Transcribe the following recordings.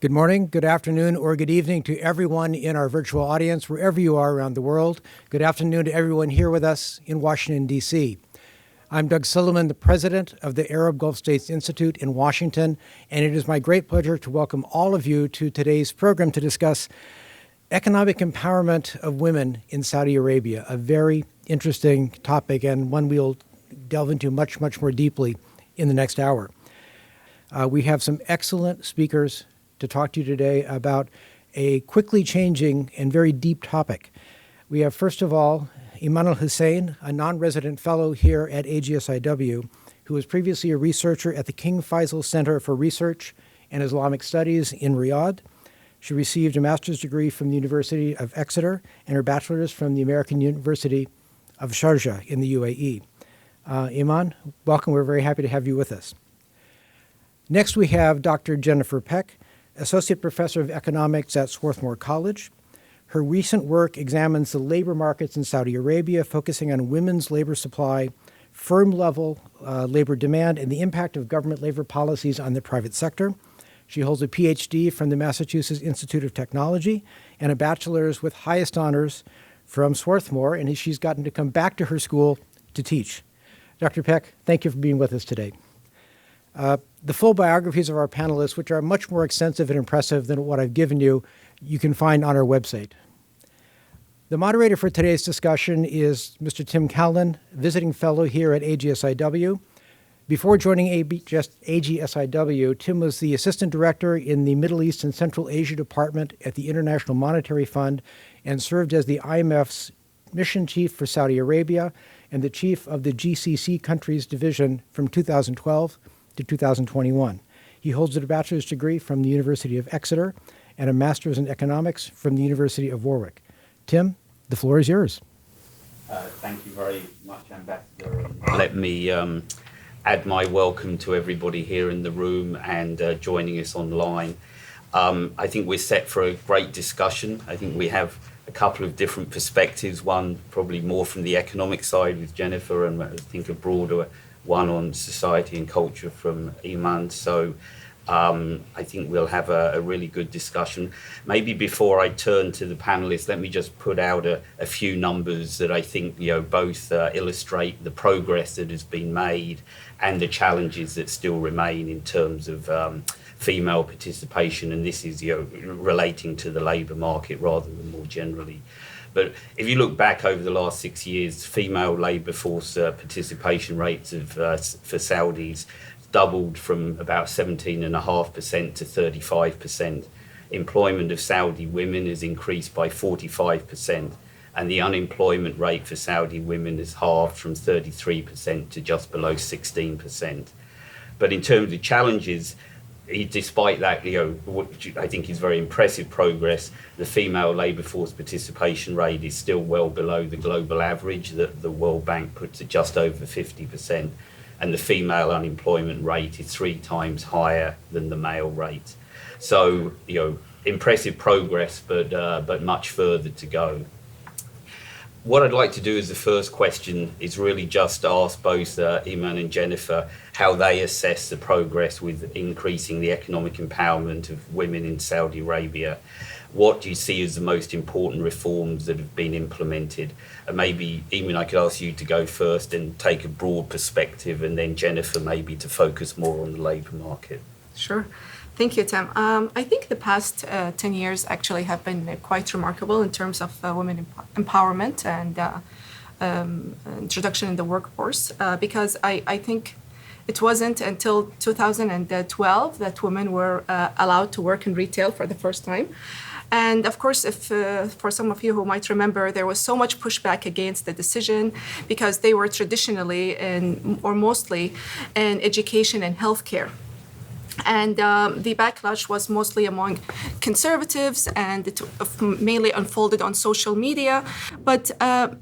Good morning, good afternoon, or good evening to everyone in our virtual audience, wherever you are around the world. Good afternoon to everyone here with us in Washington, D.C. I'm Doug Silliman, the president of the Arab Gulf States Institute in Washington, and it is my great pleasure to welcome all of you to today's program to discuss economic empowerment of women in Saudi Arabia, a very interesting topic and one we'll delve into much, much more deeply in the next hour. We have some excellent speakers to talk to you today about a quickly changing and very deep topic. We have, first of all, Eman Alhussein, a non-resident fellow here at AGSIW, who was previously a researcher at the King Faisal Center for Research and Islamic Studies in Riyadh. She received a master's degree from the University of Exeter and her bachelor's from the American University of Sharjah in the UAE. Eman, welcome. We're very happy to have you with us. Next, we have Dr. Jennifer Peck, Associate Professor of Economics at Swarthmore College. Her recent work examines the labor markets in Saudi Arabia, focusing on women's labor supply, firm-level labor demand, and the impact of government labor policies on the private sector. She holds a PhD from the Massachusetts Institute of Technology and a bachelor's with highest honors from Swarthmore, and she's gotten to come back to her school to teach. Dr. Peck, thank you for being with us today. The full biographies of our panelists, which are much more extensive and impressive than what I've given you, you can find on our website. The moderator for today's discussion is Mr. Tim Callen, visiting fellow here at AGSIW. Before joining AGSIW, Tim was the assistant director in the Middle East and Central Asia Department at the International Monetary Fund and served as the IMF's mission chief for Saudi Arabia and the chief of the GCC countries division from 2012 to 2021. He holds a bachelor's degree from the University of Exeter and a master's in economics from the University of Warwick. Tim, the floor is yours. Thank you very much, Ambassador. Let me add my welcome to everybody here in the room and joining us online. I think we're set for a great discussion. I think we have a couple of different perspectives, one probably more from the economic side with Jennifer, and I think a broader one on society and culture from Eman. So I think we'll have a really good discussion. Maybe before I turn to the panelists, let me just put out a few numbers that I think both illustrate the progress that has been made and the challenges that still remain in terms of female participation. And this is relating to the labour market rather than more generally. But if you look back over the last 6 years, female labour force participation rates for Saudis doubled from about 17.5% to 35%. Employment of Saudi women has increased by 45%, and the unemployment rate for Saudi women has halved from 33% to just below 16%. But in terms of challenges, despite that, which I think is very impressive progress, the female labour force participation rate is still well below the global average that the World Bank puts at just over 50%, and the female unemployment rate is 3 times higher than the male rate. So, impressive progress, but much further to go. What I'd like to do as the first question is really just ask both Eman and Jennifer how they assess the progress with increasing the economic empowerment of women in Saudi Arabia. What do you see as the most important reforms that have been implemented? And maybe, Eman, I could ask you to go first and take a broad perspective, and then Jennifer maybe to focus more on the labour market. Sure. Thank you, Tim. I think the past 10 years actually have been quite remarkable in terms of women empowerment and introduction in the workforce, because I think it wasn't until 2012 that women were allowed to work in retail for the first time. And of course, if for some of you who might remember, there was so much pushback against the decision because they were traditionally or mostly in education and healthcare. And the backlash was mostly among conservatives, and it mainly unfolded on social media. But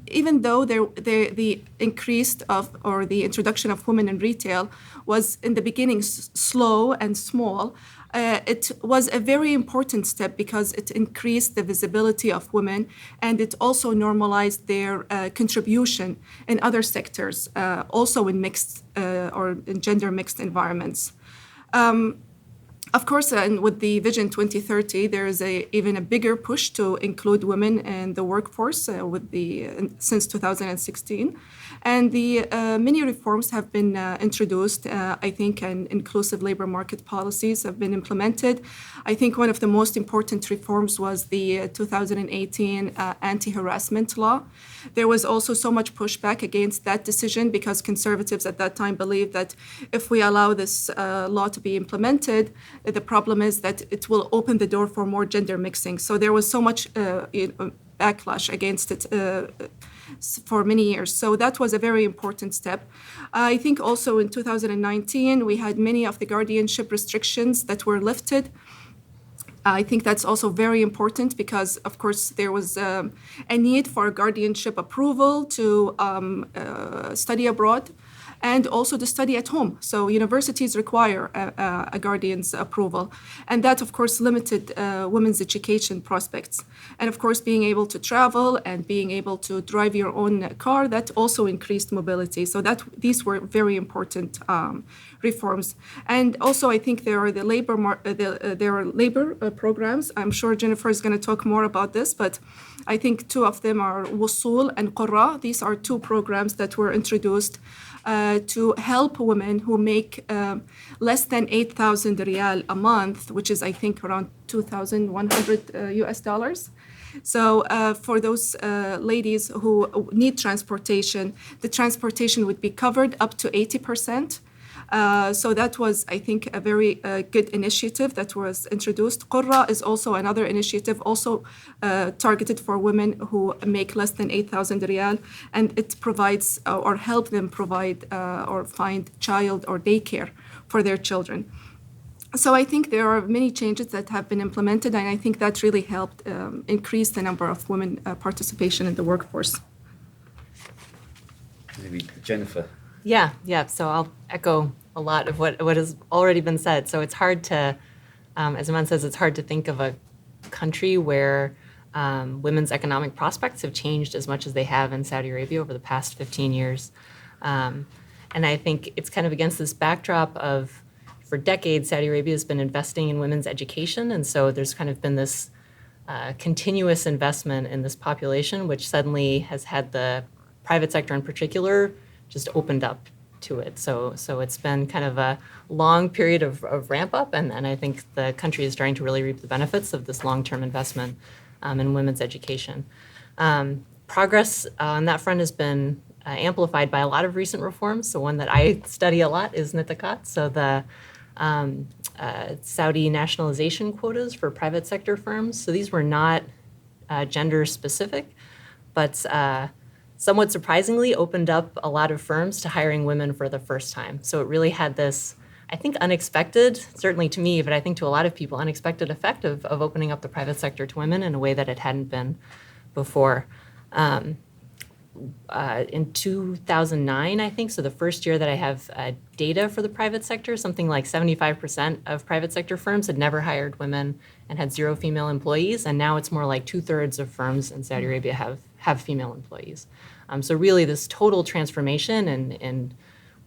even though the introduction of women in retail was in the beginning slow and small, it was a very important step because it increased the visibility of women, and it also normalized their contribution in other sectors, also in mixed or in gender mixed environments. Of course, and with the Vision 2030, there is even a bigger push to include women in the workforce since 2016. And the many reforms have been introduced, I think, and inclusive labor market policies have been implemented. I think one of the most important reforms was the 2018 anti-harassment law. There was also so much pushback against that decision because conservatives at that time believed that if we allow this law to be implemented, the problem is that it will open the door for more gender mixing. So there was so much backlash against it for many years. So that was a very important step. I think also in 2019, we had many of the guardianship restrictions that were lifted. I think that's also very important because, of course, there was a need for guardianship approval to study abroad and also to study at home. So universities require a guardian's approval. And that, of course, limited women's education prospects. And of course, being able to travel and being able to drive your own car, that also increased mobility. So these were very important reforms. And also, I think there are the labor programs. I'm sure Jennifer is going to talk more about this, but I think two of them are Wusul and Qurra. These are two programs that were introduced to help women who make less than 8,000 riyal a month, which is, I think, around 2,100 US dollars. So for those ladies who need transportation, the transportation would be covered up to 80%. So that was, I think, a very good initiative that was introduced. Qurra is also another initiative, also targeted for women who make less than 8,000 riyal, and it provides or help them provide or find child or daycare for their children. So I think there are many changes that have been implemented, and I think that really helped increase the number of women participation in the workforce. Maybe Jennifer. Yeah. So I'll echo a lot of what has already been said. So it's hard to, as Eman says, it's hard to think of a country where women's economic prospects have changed as much as they have in Saudi Arabia over the past 15 years. And I think it's kind of against this backdrop of, for decades, Saudi Arabia has been investing in women's education. And so there's kind of been this continuous investment in this population, which suddenly has had the private sector in particular just opened up to it. So it's been kind of a long period of ramp up, and I think the country is starting to really reap the benefits of this long-term investment in women's education. Progress on that front has been amplified by a lot of recent reforms. So one that I study a lot is nitakat, so the Saudi nationalization quotas for private sector firms. So these were not gender specific, but somewhat surprisingly opened up a lot of firms to hiring women for the first time. So it really had this, I think, unexpected, certainly to me, but I think to a lot of people, unexpected effect of opening up the private sector to women in a way that it hadn't been before. In 2009, I think, so the first year that I have data for the private sector, something like 75% of private sector firms had never hired women and had 0 female employees, and now it's more like 2/3 of firms in Saudi Arabia have female employees. So really this total transformation and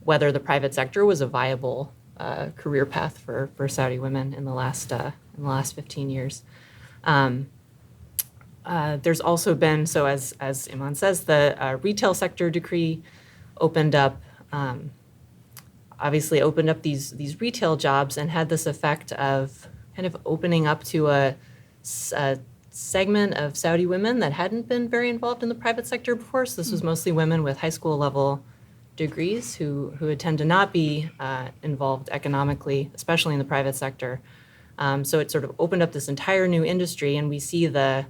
whether the private sector was a viable career path for Saudi women in the last 15 years. There's also been, so as Eman says, the retail sector decree opened up, obviously opened up these retail jobs and had this effect of kind of opening up to a segment of Saudi women that hadn't been very involved in the private sector before. So this was mostly women with high school level degrees who would tend to not be involved economically, especially in the private sector. So it sort of opened up this entire new industry, and we see the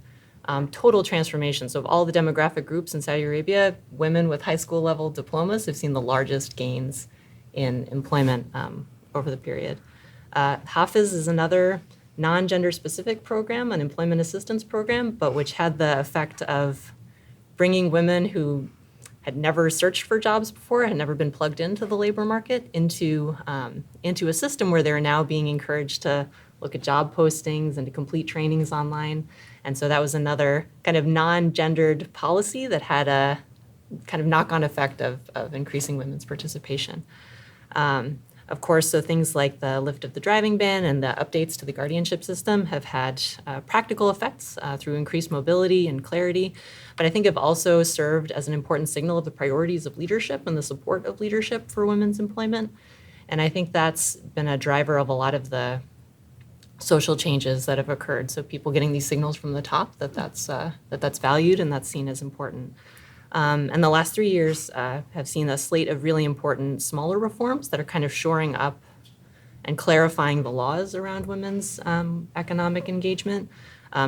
total transformation. So of all the demographic groups in Saudi Arabia, women with high school level diplomas have seen the largest gains in employment over the period. Hafiz is another non-gender specific program, an employment assistance program, but which had the effect of bringing women who had never searched for jobs before, had never been plugged into the labor market, into a system where they're now being encouraged to look at job postings and to complete trainings online. And so that was another kind of non-gendered policy that had a kind of knock-on effect of increasing women's participation. Of course, so things like the lift of the driving ban and the updates to the guardianship system have had practical effects through increased mobility and clarity, but I think have also served as an important signal of the priorities of leadership and the support of leadership for women's employment. And I think that's been a driver of a lot of the social changes that have occurred. So people getting these signals from the top that's valued and that's seen as important. And the last 3 years have seen a slate of really important smaller reforms that are kind of shoring up and clarifying the laws around women's economic engagement.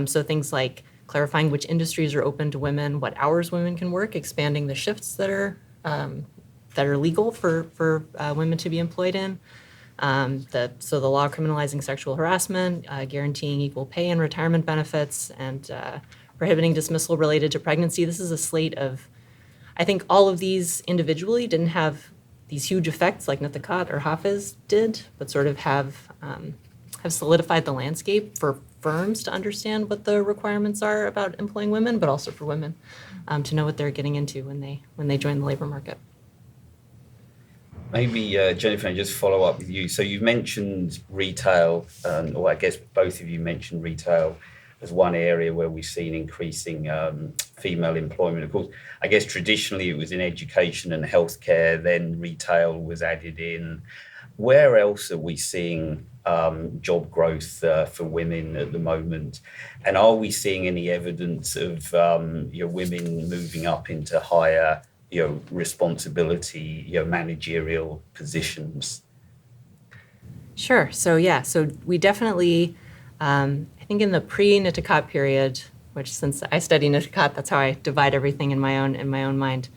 So things like clarifying which industries are open to women, what hours women can work, expanding the shifts that are legal for women to be employed in. So the law criminalizing sexual harassment, guaranteeing equal pay and retirement benefits, and prohibiting dismissal related to pregnancy. This is a slate of, I think all of these individually didn't have these huge effects like Nitakat or Hafiz did, but sort of have solidified the landscape for firms to understand what the requirements are about employing women, but also for women to know what they're getting into when they join the labor market. Maybe, Jennifer, just follow up with you. So you mentioned retail, or I guess both of you mentioned retail as one area where we've seen increasing female employment. Of course, I guess traditionally it was in education and healthcare, then retail was added in. Where else are we seeing job growth for women at the moment? And are we seeing any evidence of women moving up into higher responsibility, managerial positions? Sure. So we definitely, I think in the pre-Nitakat period, which since I study Nitakat, that's how I divide everything in my own mind.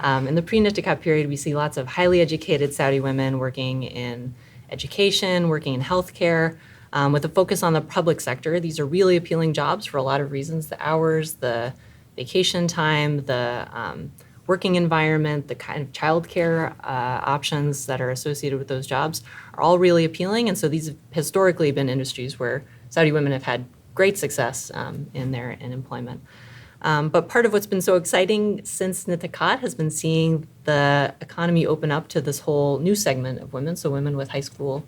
In the pre-Nitakat period, we see lots of highly educated Saudi women working in education, working in healthcare, with a focus on the public sector. These are really appealing jobs for a lot of reasons: the hours, the vacation time, the working environment, the kind of childcare options that are associated with those jobs are all really appealing. And so these have historically been industries where Saudi women have had great success in employment. But part of what's been so exciting since Nitakat has been seeing the economy open up to this whole new segment of women, so women with high school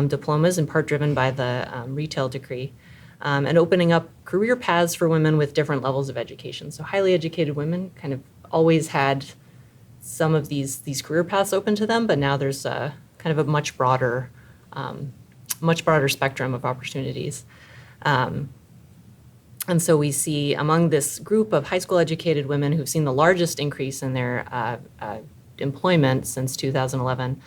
diplomas, in part driven by the retail decree, and opening up career paths for women with different levels of education. So highly educated women kind of always had some of these career paths open to them, but now there's a kind of a much broader spectrum of opportunities. And so we see among this group of high school educated women who've seen the largest increase in their employment since 2011.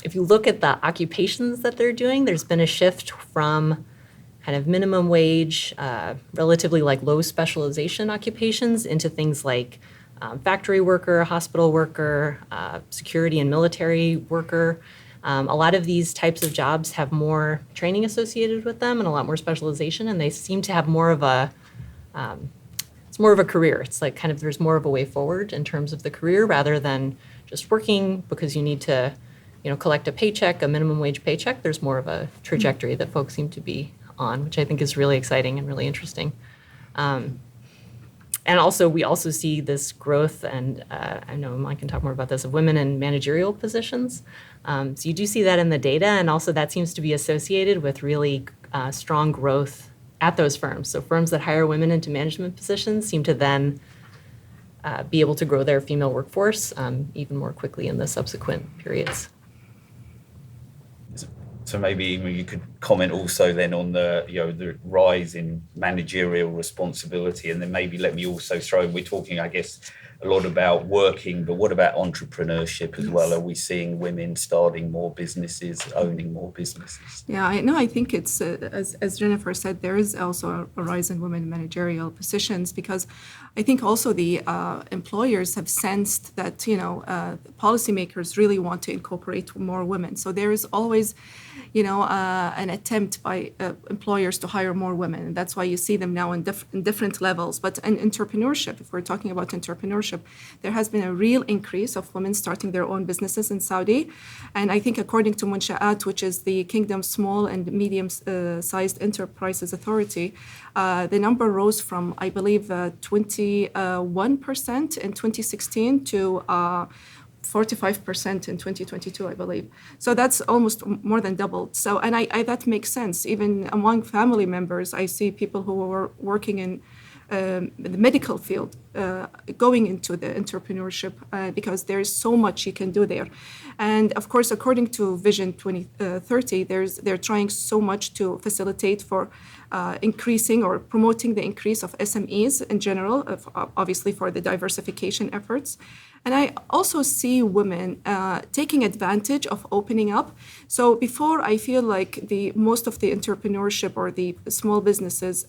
If you look at the occupations that they're doing, there's been a shift from kind of minimum wage, relatively like low specialization occupations into things like factory worker, hospital worker, security and military worker. A lot of these types of jobs have more training associated with them and a lot more specialization, and they seem to have more of a, it's more of a career. It's like kind of there's more of a way forward in terms of the career rather than just working because you need to, collect a paycheck, a minimum wage paycheck. There's more of a trajectory that folks seem to be on, which I think is really exciting and really interesting. And also, we also see this growth, and I know Eman can talk more about this, of women in managerial positions. So you do see that in the data, and also that seems to be associated with really strong growth at those firms. So firms that hire women into management positions seem to then be able to grow their female workforce even more quickly in the subsequent periods. So maybe you could comment also then on the rise in managerial responsibility, and then maybe let me also throw in, we're talking, I guess, a lot about working, but what about entrepreneurship as well? Are we seeing women starting more businesses, owning more businesses? Yeah, I think it's, as Jennifer said, there is also a rise in women in managerial positions because I think also the employers have sensed that, policymakers really want to incorporate more women. So there is always, an attempt by employers to hire more women. And that's why you see them now in different levels. But in entrepreneurship, if we're talking about entrepreneurship, there has been a real increase of women starting their own businesses in Saudi. And I think according to Munshaat, which is the Kingdom's Small and Medium-Sized Enterprises Authority, the number rose from, I believe, 21% in 2016 to 45% in 2022, I believe. So that's almost more than doubled. So, and that makes sense. Even among family members, I see people who are working in the medical field going into the entrepreneurship because there is so much you can do there. And of course, according to Vision 2030, they're trying so much to facilitate for increasing or promoting the increase of SMEs in general, obviously for the diversification efforts. And I also see women taking advantage of opening up. So before, I feel like most of the entrepreneurship or the small businesses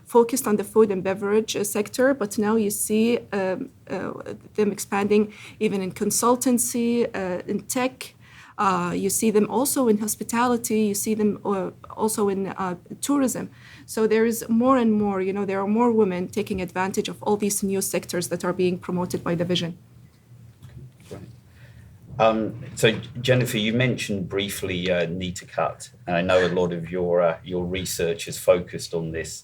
focused on the food and beverage sector, but now you see them expanding even in consultancy, in tech. You see them also in hospitality. You see them also in tourism. So there is more and more, there are more women taking advantage of all these new sectors that are being promoted by the vision. So Jennifer, you mentioned briefly Need to Cut, and I know a lot of your research is focused on this.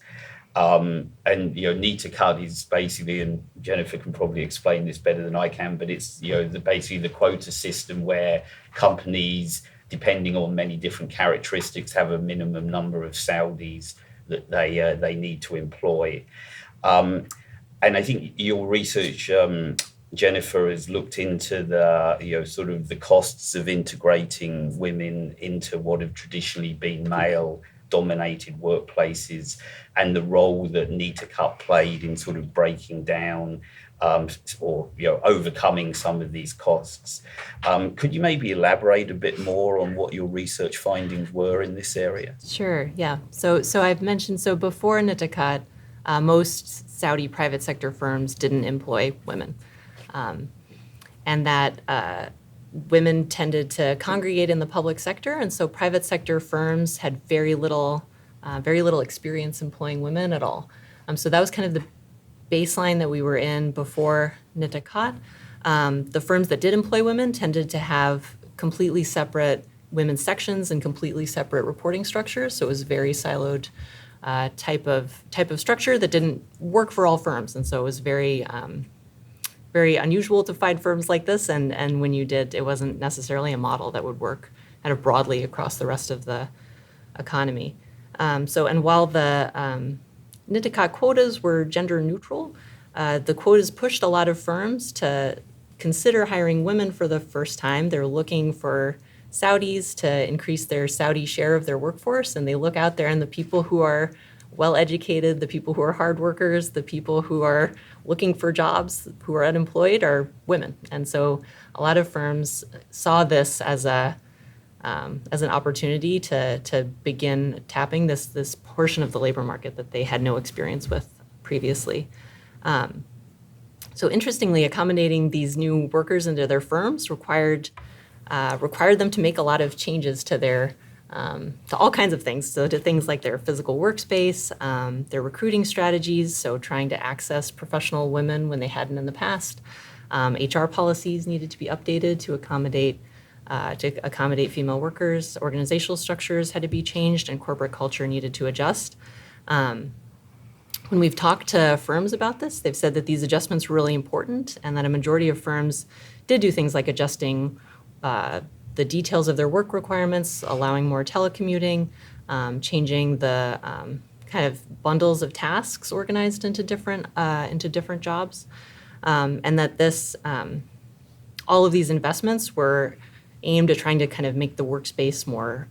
And Need to Cut is basically, and Jennifer can probably explain this better than I can, but it's basically the quota system where companies, depending on many different characteristics, have a minimum number of Saudis that they need to employ. And I think your research, Jennifer, has looked into the sort of the costs of integrating women into what have traditionally been male-dominated workplaces, and the role that Need to Cut played in sort of breaking down or overcoming some of these costs. Could you maybe elaborate a bit more on what your research findings were in this area? Sure, yeah. So I've mentioned, before Need to Cut, most Saudi private sector firms didn't employ women. And that women tended to congregate in the public sector, and so private sector firms had very little experience employing women at all. So that was kind of the baseline that we were in before Need to Cut. The firms that did employ women tended to have completely separate women's sections and completely separate reporting structures, so it was a very siloed type of structure that didn't work for all firms, and so it was very unusual to find firms like this, and when you did, it wasn't necessarily a model that would work kind of broadly across the rest of the economy. And while the Need to Cut quotas were gender neutral, the quotas pushed a lot of firms to consider hiring women for the first time. They're looking for Saudis to increase their Saudi share of their workforce, and they look out there, and the people who are well-educated, the people who are hard workers, the people who are looking for jobs, who are unemployed, are women. And so a lot of firms saw this as an opportunity to begin tapping this portion of the labor market that they had no experience with previously. So interestingly, accommodating these new workers into their firms required them to make a lot of changes to their to all kinds of things. So to things like their physical workspace, their recruiting strategies, so trying to access professional women when they hadn't in the past. HR policies needed to be updated to accommodate female workers. Organizational structures had to be changed, and corporate culture needed to adjust. When we've talked to firms about this, they've said that these adjustments were really important, and that a majority of firms did do things like adjusting the details of their work requirements, allowing more telecommuting, changing the kind of bundles of tasks organized into different jobs, and that all of these investments were aimed at trying to kind of make the workspace more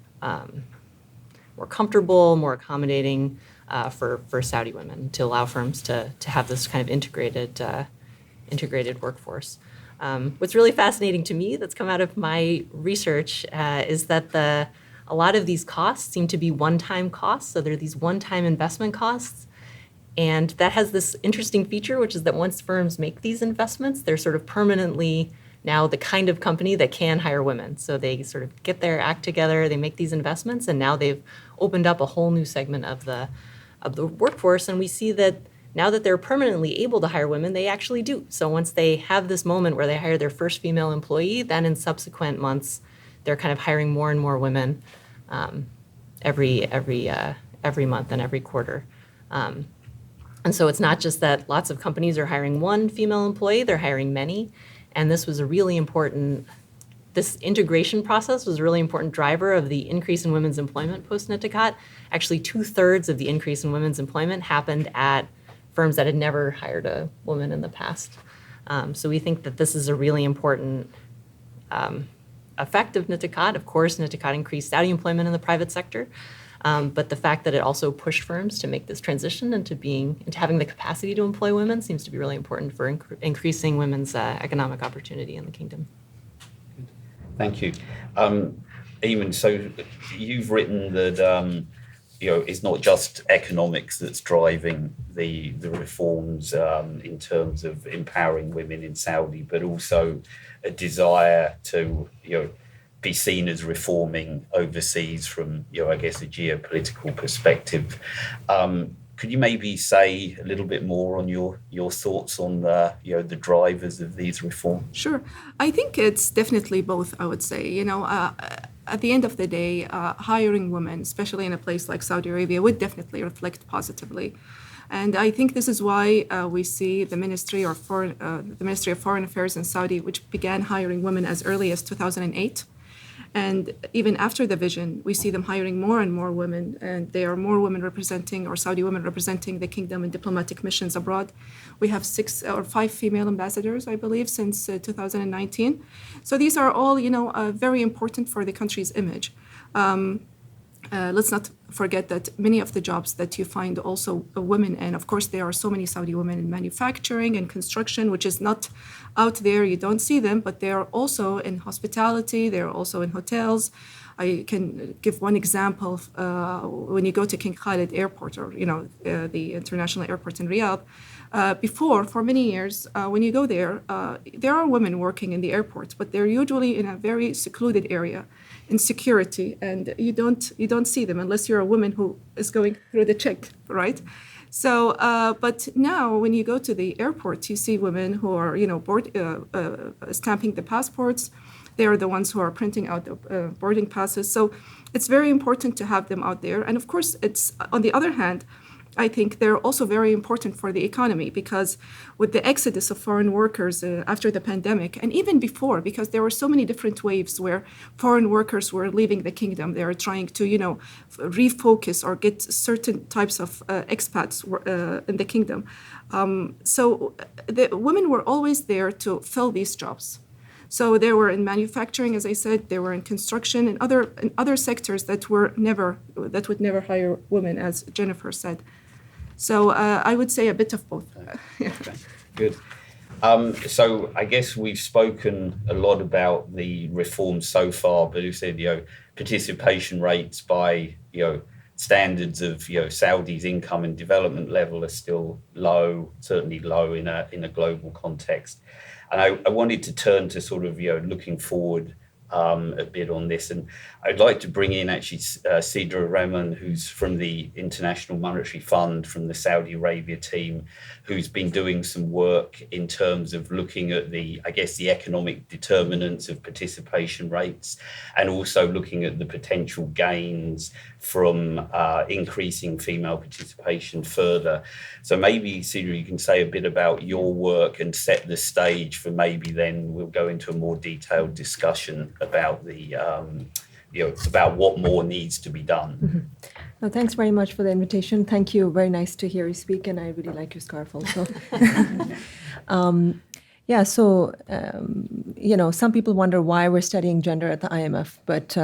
comfortable, more accommodating for Saudi women, to allow firms to have this kind of integrated workforce. What's really fascinating to me that's come out of my research is that a lot of these costs seem to be one-time costs. So they're these one-time investment costs. And that has this interesting feature, which is that once firms make these investments, they're sort of permanently now the kind of company that can hire women. So they sort of get their act together, they make these investments, and now they've opened up a whole new segment of the workforce. And we see that now that they're permanently able to hire women, they actually do. So once they have this moment where they hire their first female employee, then in subsequent months, they're kind of hiring more and more women every month and every quarter. And so it's not just that lots of companies are hiring one female employee, they're hiring many. And this was a really important, this integration process was a really important driver of the increase in women's employment post-Nitikat. Actually, 2/3 of the increase in women's employment happened at firms that had never hired a woman in the past. So we think that this is a really important effect of Nitikat. Of course, Nitikat increased Saudi employment in the private sector, but the fact that it also pushed firms to make this transition into having the capacity to employ women seems to be really important for increasing women's economic opportunity in the kingdom. Thank you. Eman, so you've written that it's not just economics that's driving the reforms in terms of empowering women in Saudi, but also a desire to be seen as reforming overseas from I guess a geopolitical perspective. Could you maybe say a little bit more on your thoughts on the drivers of these reforms? Sure. I think it's definitely both, I would say. At the end of the day, hiring women, especially in a place like Saudi Arabia, would definitely reflect positively. And I think this is why we see the Ministry of Foreign Affairs in Saudi, which began hiring women as early as 2008. And even after the vision, we see them hiring more and more women, and there are more women representing, or Saudi women representing the kingdom in diplomatic missions abroad. We have 6 or 5 female ambassadors, I believe, since 2019. So these are all, very important for the country's image. Let's not forget that many of the jobs that you find also women in, of course, there are so many Saudi women in manufacturing and construction, which is not out there. You don't see them, but they are also in hospitality. They're also in hotels. I can give one example. When you go to King Khalid Airport, or the international airport in Riyadh, before, for many years, when you go there are women working in the airport, but they're usually in a very secluded area, in security, and you don't see them unless you're a woman who is going through the check, right? So, but now when you go to the airport, you see women who are, stamping the passports. They are the ones who are printing out the boarding passes. So it's very important to have them out there. And of course, it's on the other hand, I think they're also very important for the economy, because with the exodus of foreign workers after the pandemic, and even before, because there were so many different waves where foreign workers were leaving the kingdom. They were trying to, refocus or get certain types of expats in the kingdom. So the women were always there to fill these jobs. So they were in manufacturing, as I said, they were in construction and other sectors that would never hire women, as Jennifer said. So I would say a bit of both. Okay, good. So I guess we've spoken a lot about the reforms so far, but you said, participation rates by, standards of, Saudi's income and development level are still low, certainly low in a global context. And I wanted to turn to sort of, looking forward a bit on this. And I'd like to bring in actually Sidra Rahman, who's from the International Monetary Fund, from the Saudi Arabia team, who's been doing some work in terms of looking at the economic determinants of participation rates, and also looking at the potential gains from increasing female participation further. So maybe, Sidra, you can say a bit about your work and set the stage for maybe then we'll go into a more detailed discussion about the about what more needs to be done. Mm-hmm. Well, thanks very much for the invitation. Thank you. Very nice to hear you speak, and I really like your scarf also. Some people wonder why we're studying gender at the IMF, but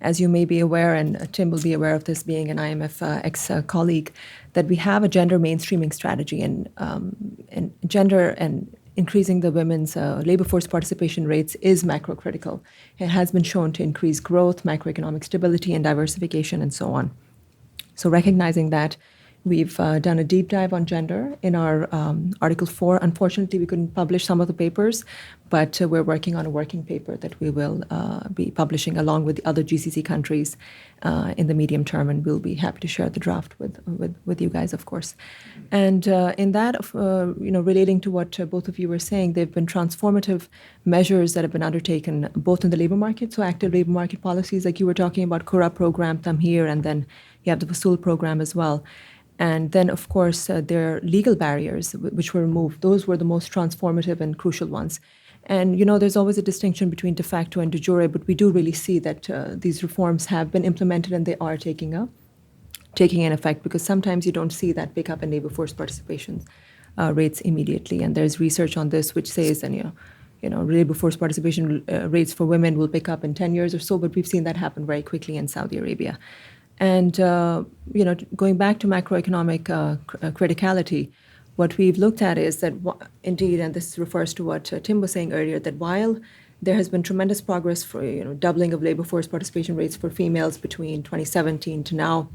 as you may be aware, and Tim will be aware of this being an IMF ex-colleague, that we have a gender mainstreaming strategy, and gender and increasing the women's labor force participation rates is macro-critical. It has been shown to increase growth, macroeconomic stability, and diversification, and so on. So recognizing that, we've done a deep dive on gender in our Article 4. Unfortunately, we couldn't publish some of the papers, but we're working on a working paper that we will be publishing along with the other GCC countries in the medium term, and we'll be happy to share the draft with you guys, of course. And in that, relating to what both of you were saying, there have been transformative measures that have been undertaken both in the labor market, so active labor market policies, like you were talking about, Qura program, Tamhir, and then you have the Fasul program as well. And then, of course, there are legal barriers which were removed. Those were the most transformative and crucial ones. And, there's always a distinction between de facto and de jure, but we do really see that these reforms have been implemented and they are taking in effect, because sometimes you don't see that pickup in labor force participation rates immediately. And there's research on this which says that, labor force participation rates for women will pick up in 10 years or so, but we've seen that happen very quickly in Saudi Arabia. And, going back to macroeconomic criticality, what we've looked at is that, indeed, and this refers to what Tim was saying earlier, that while there has been tremendous progress for, doubling of labor force participation rates for females between 2017 to now,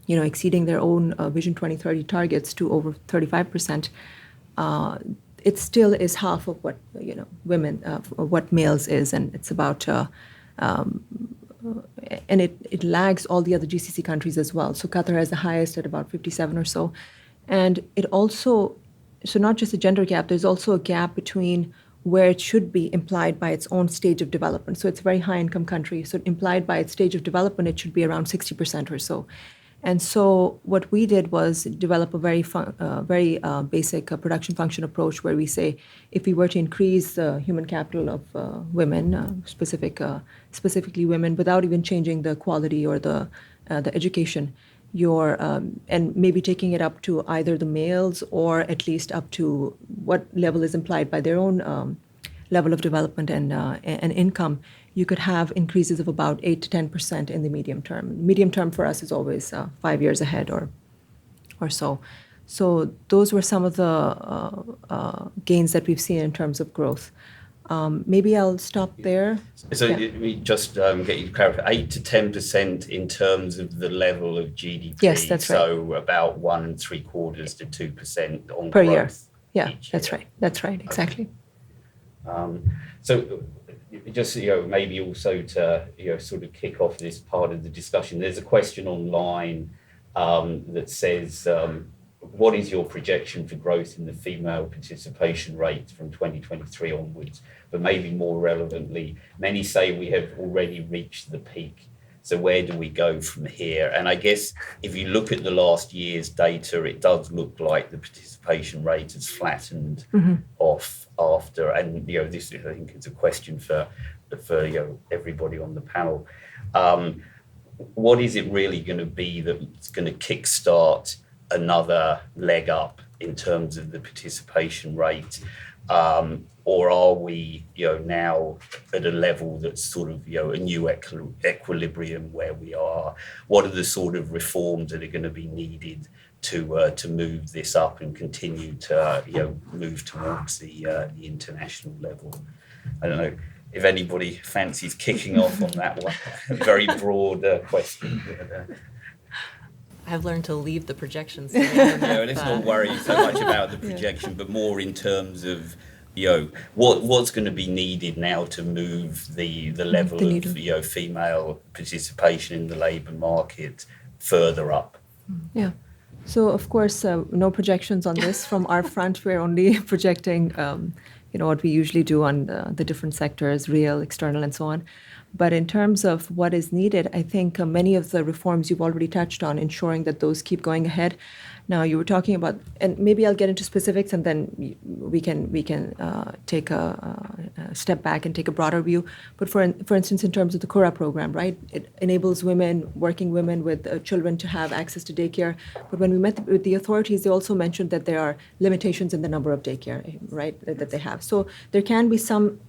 exceeding their own Vision 2030 targets to over 35%, it still is half of what, women, what males is, and it's about, and it lags all the other GCC countries as well. So Qatar has the highest at about 57 or so. And it also, so not just a gender gap, there's also a gap between where it should be implied by its own stage of development. So it's a very high income country. So implied by its stage of development, it should be around 60% or so. And so what we did was develop a very basic production function approach, where we say, if we were to increase the human capital of women, specifically women, without even changing the quality or the education, and maybe taking it up to either the males or at least up to what level is implied by their own level of development and income, you could have increases of about 8 to 10% in the medium term. Medium term for us is always 5 years ahead or so. So those were some of the gains that we've seen in terms of growth. Maybe I'll stop there. So we just get you to clarify, 8 to 10% in terms of the level of GDP. Yes, that's right. So about 1 3/4 to 2% on per growth year. Yeah, each that's year. right. That's right, exactly. So just maybe also to sort of kick off this part of the discussion, there's a question online that says, what is your projection for growth in the female participation rate from 2023 onwards? But maybe more relevantly, many say we have already reached the peak. So where do we go from here? And I guess if you look at the last year's data, it does look like the participation rate has flattened off after. And this I think is a question for everybody on the panel. What is it really going to be that's going to kickstart another leg up in terms of the participation rate? Or are we, now at a level that's sort of, a new equilibrium where we are? What are the sort of reforms that are going to be needed to move this up and continue to, move towards the international level? I don't know if anybody fancies kicking off on that one. Very broad question. I've learned to leave the projections. Let's not worry so much about the projection, but more in terms of, what's going to be needed now to move the level of female participation in the labour market further up. Yeah. So of course, no projections on this from our front. We're only projecting, what we usually do on the different sectors, real, external, and so on. But in terms of what is needed, I think many of the reforms you've already touched on, ensuring that those keep going ahead. Now, you were talking about, and maybe I'll get into specifics, and then we can take a step back and take a broader view. But for instance, in terms of the Qura program, right, it enables working women with children to have access to daycare. But when we met with the authorities, they also mentioned that there are limitations in the number of daycare, right, that they have. So there can be some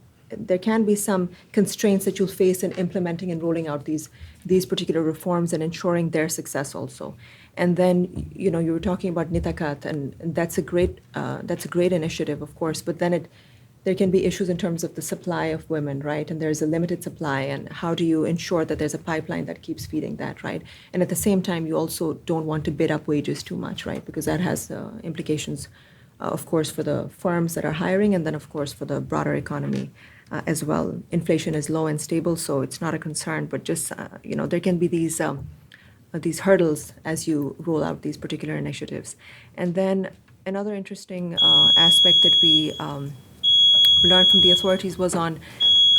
constraints that you'll face in implementing and rolling out these particular reforms and ensuring their success also. And then, you were talking about Nitakat, and that's a great initiative, of course. But then there can be issues in terms of the supply of women, right? And there's a limited supply, and how do you ensure that there's a pipeline that keeps feeding that, right? And at the same time, you also don't want to bid up wages too much, right? Because that has implications, of course, for the firms that are hiring, and then, of course, for the broader economy. As well. Inflation is low and stable, so it's not a concern, but just, there can be these hurdles as you roll out these particular initiatives. And then another interesting aspect that we learned from the authorities was on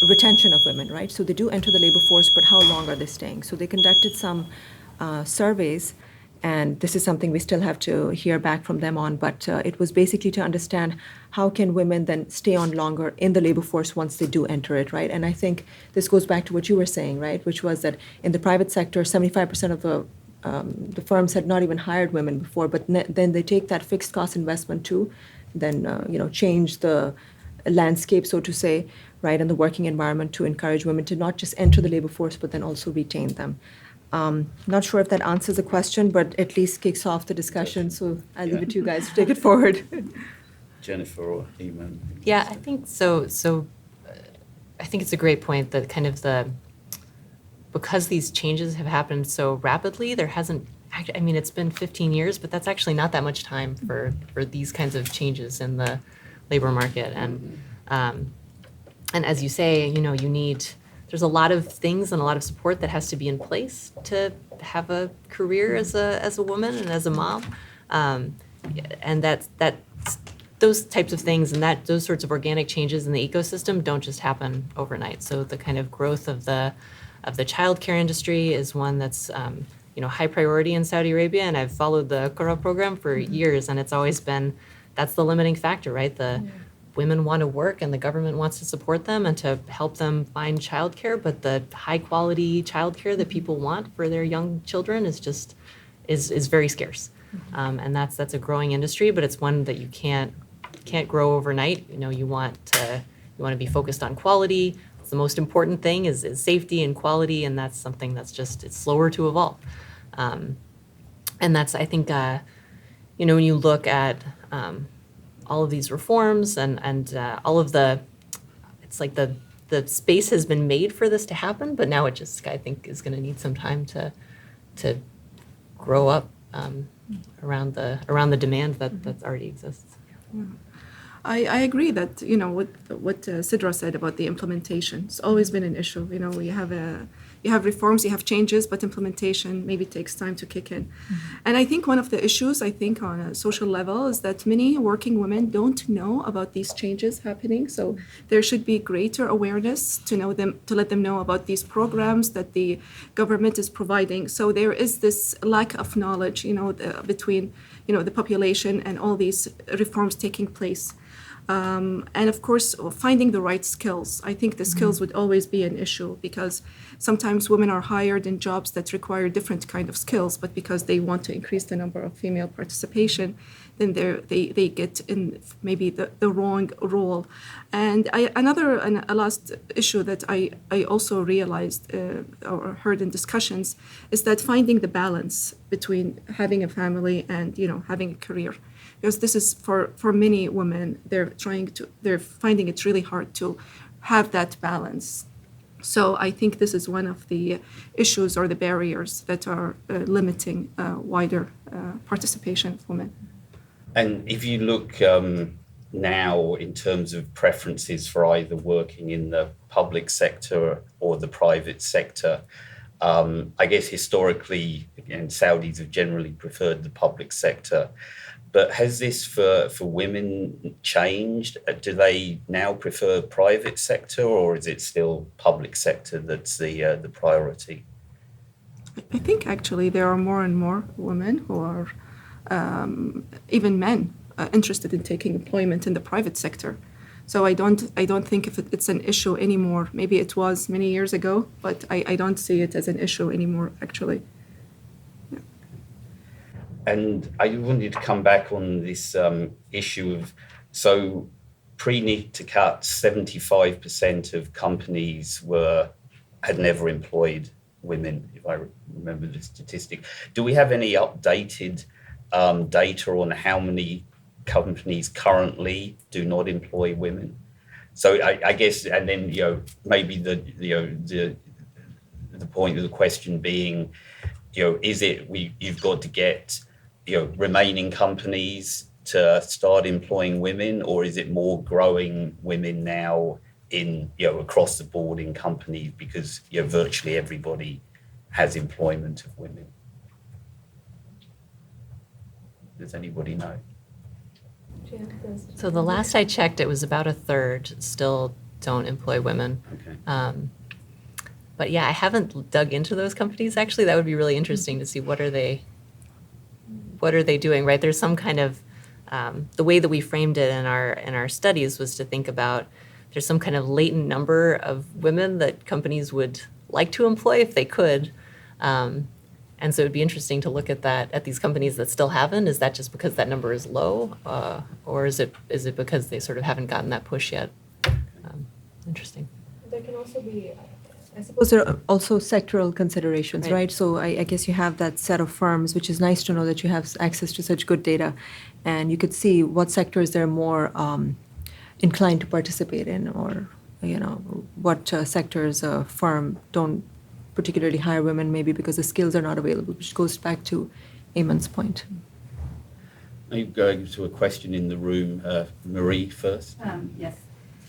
retention of women, right? So they do enter the labor force, but how long are they staying? So they conducted some surveys, And this is something we still have to hear back from them on, but it was basically to understand how can women then stay on longer in the labor force once they do enter it, right? And I think this goes back to what you were saying, right, which was that in the private sector, 75% of the firms had not even hired women before, but then they take that fixed cost investment too, then change the landscape, so to say, right, and the working environment to encourage women to not just enter the labor force, but then also retain them. Not sure if that answers the question, but at least kicks off the discussion. So I'll leave it to you guys to take it forward. Jennifer or Eman? Yeah, I think so. I think it's a great point that kind of because these changes have happened so rapidly, there hasn't, I mean, it's been 15 years, but that's actually not that much time for these kinds of changes in the labor market. And as you say, there's a lot of things and a lot of support that has to be in place to have a career as a woman and as a mom. And that's those types of things and those sorts of organic changes in the ecosystem don't just happen overnight. So the kind of growth of the childcare industry is one that's high priority in Saudi Arabia, and I've followed the Qurra program for years, and it's always been that's the limiting factor, right? Women want to work and the government wants to support them and to help them find childcare, but the high quality childcare that people want for their young children is very scarce. And that's a growing industry, but it's one that you can't grow overnight. You want to be focused on quality. It's the most important thing is safety and quality, and that's something that's it's slower to evolve. And that's, I think, when you look at all of these reforms and all of it's like the space has been made for this to happen, but now it I think is going to need some time to grow up around the demand that already exists. I agree that what Sidra said about the implementation. It's always been an issue. You have reforms, you have changes, but implementation maybe takes time to kick in. And I think one of the issues on a social level is that many working women don't know about these changes happening. So there should be greater awareness to let them know about these programs that the government is providing. So there is this lack of knowledge, between the population and all these reforms taking place. And of course, finding the right skills. I think the skills would always be an issue because sometimes women are hired in jobs that require different kind of skills, but because they want to increase the number of female participation, then they get in maybe the wrong role. And a last issue that I also realized or heard in discussions is that finding the balance between having a family and having a career. Because this is for many women, they're finding it really hard to have that balance. So I think this is one of the issues or the barriers that are limiting wider participation of women. And if you look now in terms of preferences for either working in the public sector or the private sector, I guess historically, again, Saudis have generally preferred the public sector. But has this for women changed? Do they now prefer private sector, or is it still public sector that's the priority? I think actually there are more and more women who are, even men, interested in taking employment in the private sector. So I don't think if it's an issue anymore. Maybe it was many years ago, but I don't see it as an issue anymore, actually. And I wanted to come back on this issue of, so pre-Nitakat, 75% of companies had never employed women, if I remember the statistic. Do we have any updated data on how many companies currently do not employ women? So I guess, and then maybe the point of the question being, is it you've got to get remaining companies to start employing women, or is it more growing women now in across the board in companies because virtually everybody has employment of women? Does anybody know? So the last I checked, it was about a third still don't employ women. Okay. But yeah, I haven't dug into those companies actually. That would be really interesting to see what are they what are they doing, right? There's some kind of, the way that we framed it in our studies was to think about there's some kind of latent number of women that companies would like to employ if they could. And so it'd be interesting to look at that, at these companies that still haven't. Is that just because that number is low? Or is it because they sort of haven't gotten that push yet? Interesting. There can also be, I suppose there are also sectoral considerations, right? So I guess you have that set of firms, which is nice to know that you have access to such good data. And you could see what sectors they're more inclined to participate in, or, what sectors a firm don't particularly hire women, maybe because the skills are not available, which goes back to Eman's point. I'm going to a question in the room. Marie first. Yes.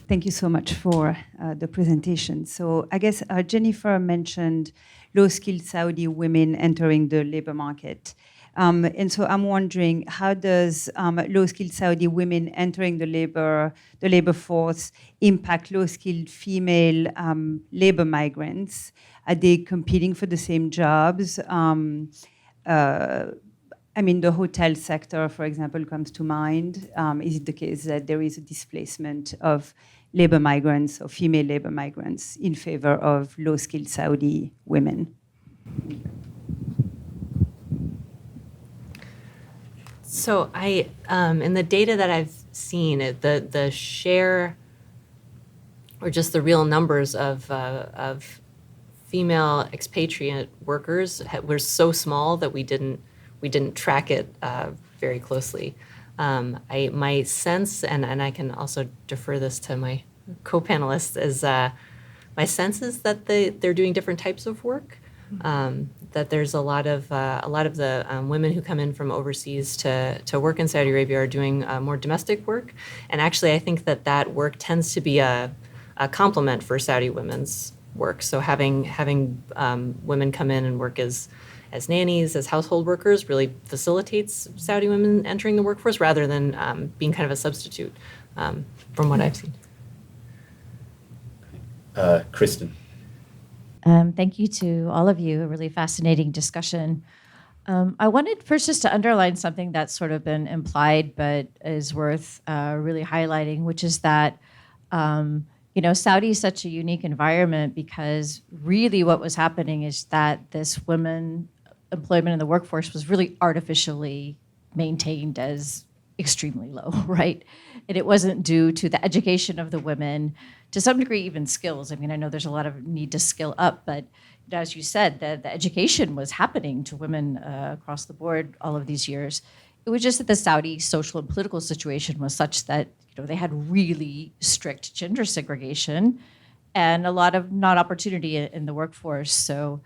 Thank you so much for the presentation. So I guess Jennifer mentioned low-skilled Saudi women entering the labor market. And so I'm wondering, how does low-skilled Saudi women entering the labor force impact low-skilled female labor migrants? Are they competing for the same jobs? The hotel sector, for example, comes to mind. Is it the case that there is a displacement of labor migrants or female labor migrants in favor of low-skilled Saudi women? So in the data that I've seen, the share, or just the real numbers of female expatriate workers were so small that we didn't track it very closely. My sense, and I can also defer this to my co-panelists, is my sense is that they're doing different types of work. That there's a lot of the women who come in from overseas to work in Saudi Arabia are doing more domestic work, and actually I think that work tends to be a complement for Saudi women's work. So having women come in and work as nannies, as household workers, really facilitates Saudi women entering the workforce rather than being kind of a substitute, from what I've seen. Kristen. Thank you to all of you. A really fascinating discussion. I wanted first just to underline something that's sort of been implied but is worth really highlighting, which is that Saudi is such a unique environment because really what was happening is that this women employment in the workforce was really artificially maintained as extremely low, right? And it wasn't due to the education of the women, to some degree even skills. I mean, I know there's a lot of need to skill up, but as you said, the education was happening to women across the board all of these years. It was just that the Saudi social and political situation was such that they had really strict gender segregation and a lot of not opportunity in the workforce. So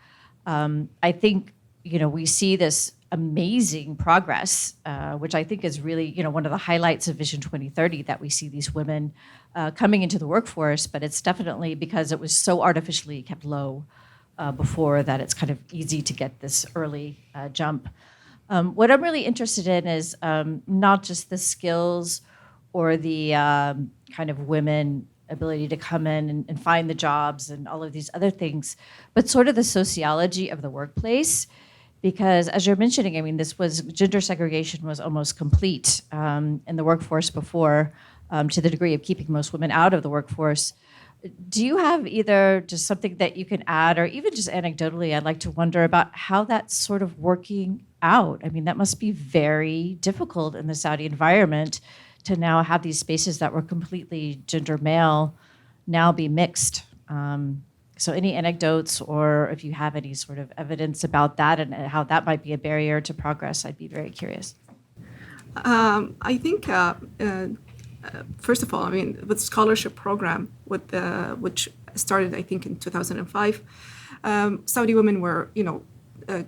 I think we see this amazing progress, which I think is really one of the highlights of Vision 2030, that we see these women coming into the workforce, but it's definitely because it was so artificially kept low before that it's kind of easy to get this early jump. What I'm really interested in is not just the skills or the kind of women ability to come in and find the jobs and all of these other things, but sort of the sociology of the workplace. Because as you're mentioning, I mean, gender segregation was almost complete in the workforce before, to the degree of keeping most women out of the workforce. Do you have either just something that you can add, or even just anecdotally, I'd like to wonder about how that's sort of working out? I mean, that must be very difficult in the Saudi environment to now have these spaces that were completely gender male now be mixed. So any anecdotes, or if you have any sort of evidence about that and how that might be a barrier to progress, I'd be very curious. I think, first of all, I mean, with scholarship program, which started, I think, in 2005, Saudi women were,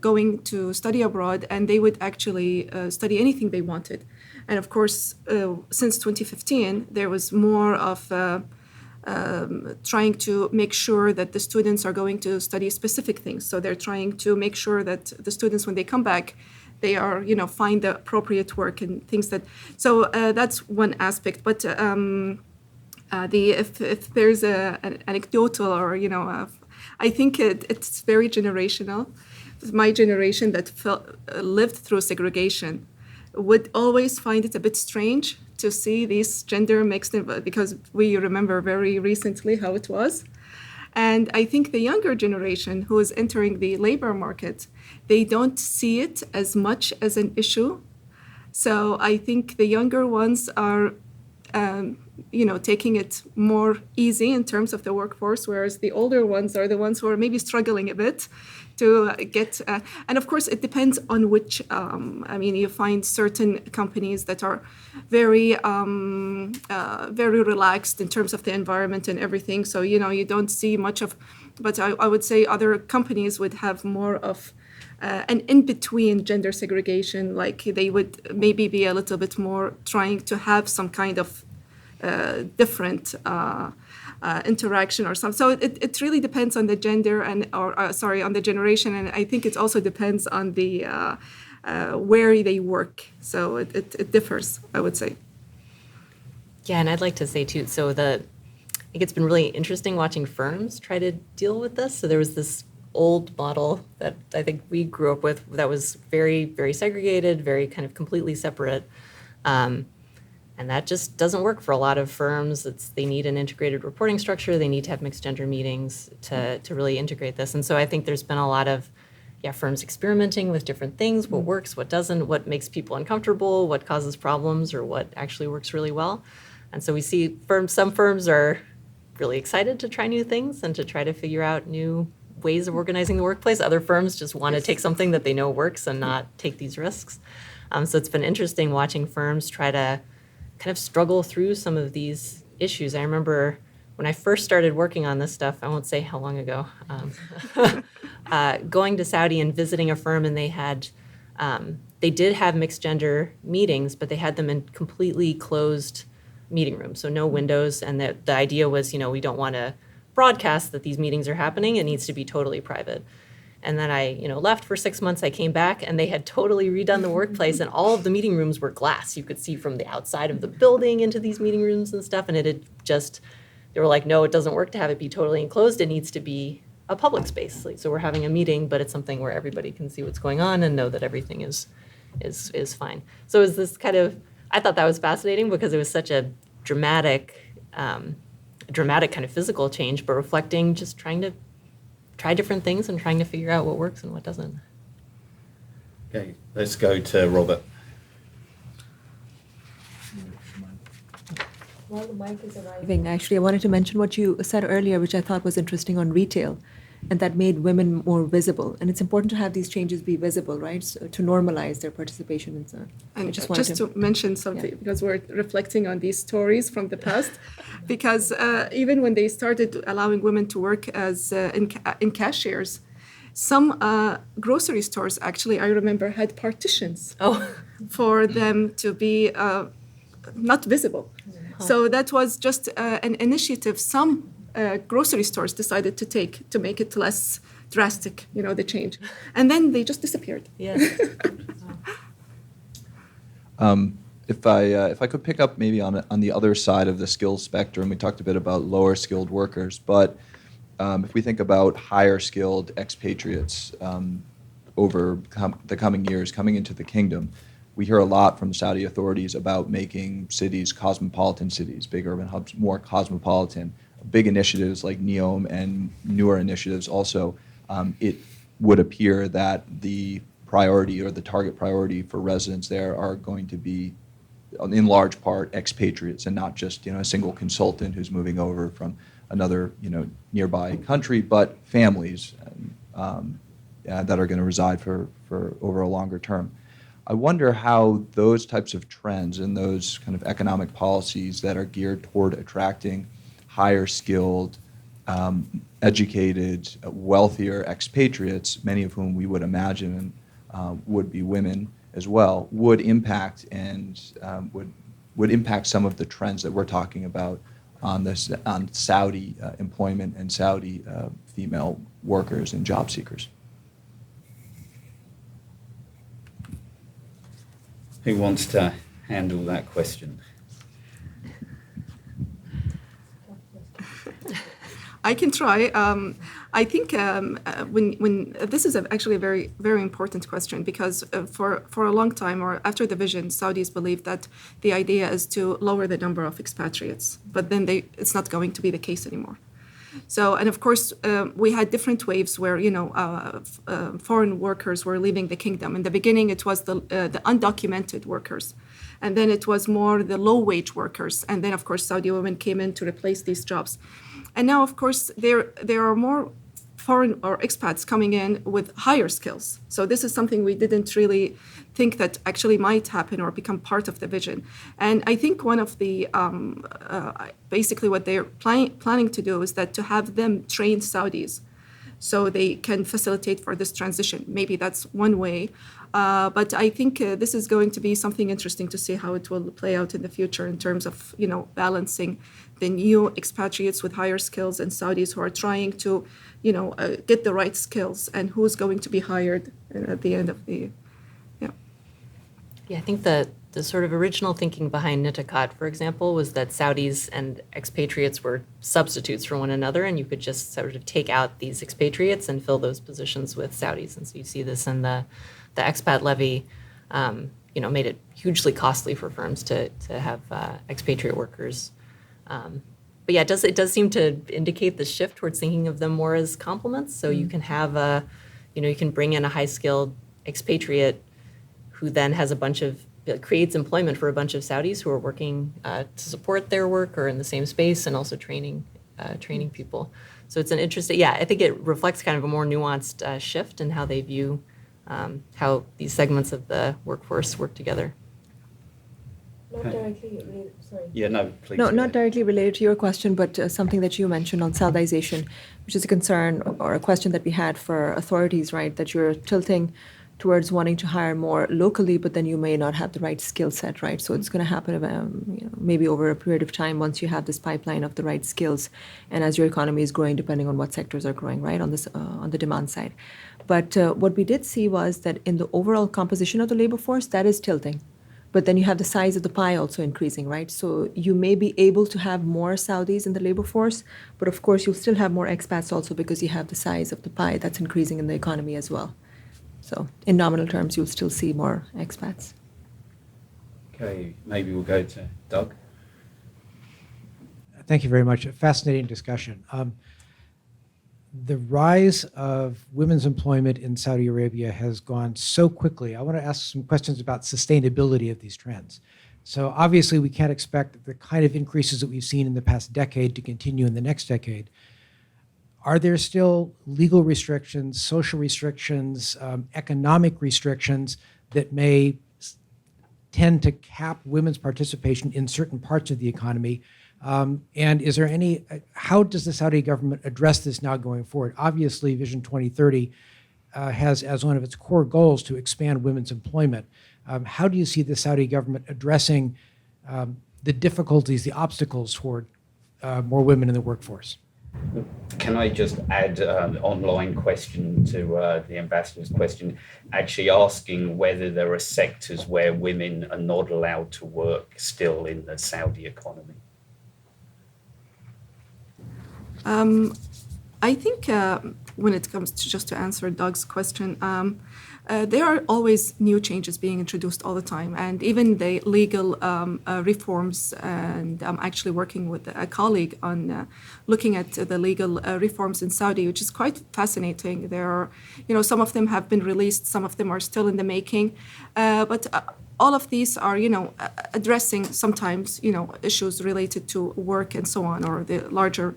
going to study abroad, and they would actually study anything they wanted. And of course, since 2015, there was more of trying to make sure that the students are going to study specific things. So they're trying to make sure that the students, when they come back, they are, find the appropriate work and things that. So that's one aspect. But if there's an anecdotal or I think it's very generational. my generation that lived through segregation would always find it a bit strange to see these gender mixed in, because we remember very recently how it was. And I think the younger generation who is entering the labor market, they don't see it as much as an issue. So I think the younger ones are, taking it more easy in terms of the workforce, whereas the older ones are the ones who are maybe struggling a bit to get. And of course, it depends on which. You find certain companies that are very, very relaxed in terms of the environment and everything. So you don't see much of. But I would say other companies would have more of. An in-between gender segregation, like they would maybe be a little bit more trying to have some kind of different interaction or something. So it really depends on the gender on the generation, and I think it also depends on the where they work. So it differs, I would say. Yeah, and I'd like to say too, I think it's been really interesting watching firms try to deal with this. So there was this old model that I think we grew up with that was very, very segregated, very kind of completely separate. And that just doesn't work for a lot of firms. They need an integrated reporting structure. They need to have mixed gender meetings to really integrate this. And so I think there's been a lot of firms experimenting with different things, what works, what doesn't, what makes people uncomfortable, what causes problems, or what actually works really well. And so we see some firms are really excited to try new things and to try to figure out new ways of organizing the workplace. Other firms just want to take something that they know works and not take these risks. So it's been interesting watching firms try to kind of struggle through some of these issues. I remember when I first started working on this stuff, I won't say how long ago, going to Saudi and visiting a firm, and they did have mixed gender meetings, but they had them in completely closed meeting rooms, so no windows. And the idea was, we don't want to broadcast that these meetings are happening. It needs to be totally private. And then I, left for 6 months. I came back, and they had totally redone the workplace, and all of the meeting rooms were glass. You could see from the outside of the building into these meeting rooms and stuff. And they were like, no, it doesn't work to have it be totally enclosed. It needs to be a public space. So we're having a meeting, but it's something where everybody can see what's going on and know that everything is fine. So it was this I thought that was fascinating because it was such a dramatic kind of physical change, but reflecting just trying to try different things and trying to figure out what works and what doesn't. Okay, let's go to Robert. While the mic is arriving, actually, I wanted to mention what you said earlier, which I thought was interesting on retail, and that made women more visible. And it's important to have these changes be visible, right? So to normalize their participation and so on. And just to mention something, because we're reflecting on these stories from the past, because even when they started allowing women to work as in cashiers, some grocery stores actually, I remember, had partitions for them to be not visible. So that was just an initiative some grocery stores decided to take to make it less drastic, the change. And then they just disappeared. Yeah. If I could pick up maybe on the other side of the skills spectrum, we talked a bit about lower skilled workers, but if we think about higher skilled expatriates over the coming years coming into the kingdom, we hear a lot from Saudi authorities about making cities cosmopolitan cities, big urban hubs, more cosmopolitan. Big initiatives like NEOM and newer initiatives also, it would appear that the priority or the target priority for residents there are going to be, in large part, expatriates and not just a single consultant who's moving over from another nearby country, but families that are going to reside for over a longer term. I wonder how those types of trends and those kind of economic policies that are geared toward attracting higher skilled, educated, wealthier expatriates, many of whom we would imagine would be women as well, would impact would impact some of the trends that we're talking about on Saudi employment and Saudi female workers and job seekers. Who wants to handle that question? I can try. I think when this is actually a very, very important question, because for a long time, or after the vision, Saudis believed that the idea is to lower the number of expatriates, but then it's not going to be the case anymore. So, and of course, we had different waves where, foreign workers were leaving the kingdom. In the beginning, it was the undocumented workers. And then it was more the low-wage workers. And then, of course, Saudi women came in to replace these jobs. And now, of course, there are more foreign or expats coming in with higher skills. So this is something we didn't really think that actually might happen or become part of the vision. And I think one of the, basically what they're planning to do is that to have them train Saudis so they can facilitate for this transition. Maybe that's one way. But I think this is going to be something interesting to see how it will play out in the future in terms of, balancing the new expatriates with higher skills and Saudis who are trying to, get the right skills, and who's going to be hired at the end of the, Yeah, I think the sort of original thinking behind Nitakat, for example, was that Saudis and expatriates were substitutes for one another, and you could just sort of take out these expatriates and fill those positions with Saudis. And so you see this in the expat levy, made it hugely costly for firms to have expatriate workers. But yeah, it does seem to indicate the shift towards thinking of them more as complements. So you can have you can bring in a high-skilled expatriate who then has creates employment for a bunch of Saudis who are working to support their work or in the same space, and also training people. So it's an interesting, I think it reflects kind of a more nuanced shift in how they view how these segments of the workforce work together. Not directly related, sorry. Yeah, no, please. No, not directly related to your question, but something that you mentioned on Saudization, which is a concern or a question that we had for authorities, right? That you're tilting towards wanting to hire more locally, but then you may not have the right skill set, right? So it's going to happen maybe over a period of time once you have this pipeline of the right skills, and as your economy is growing, depending on what sectors are growing, right, on this on the demand side. But what we did see was that in the overall composition of the labor force, that is tilting. But then you have the size of the pie also increasing, right? So you may be able to have more Saudis in the labor force, but of course you'll still have more expats also because you have the size of the pie that's increasing in the economy as well. So in nominal terms, you'll still see more expats. Okay, maybe we'll go to Doug. Thank you very much. A fascinating discussion. The rise of women's employment in Saudi Arabia has gone so quickly. I want to ask some questions about sustainability of these trends. So obviously we can't expect the kind of increases that we've seen in the past decade to continue in the next decade. Are there still legal restrictions, social restrictions, economic restrictions that may tend to cap women's participation in certain parts of the economy? And is there how does the Saudi government address this now going forward? Obviously, Vision 2030 has as one of its core goals to expand women's employment. How do you see the Saudi government addressing the difficulties, the obstacles toward more women in the workforce? Can I just add an online question to the ambassador's question, actually asking whether there are sectors where women are not allowed to work still in the Saudi economy? I think when it comes to just to answer Doug's question, there are always new changes being introduced all the time, and even the legal reforms. And I'm actually working with a colleague on looking at the legal reforms in Saudi, which is quite fascinating. There are, some of them have been released, some of them are still in the making, but all of these are, addressing sometimes, issues related to work and so on, or the larger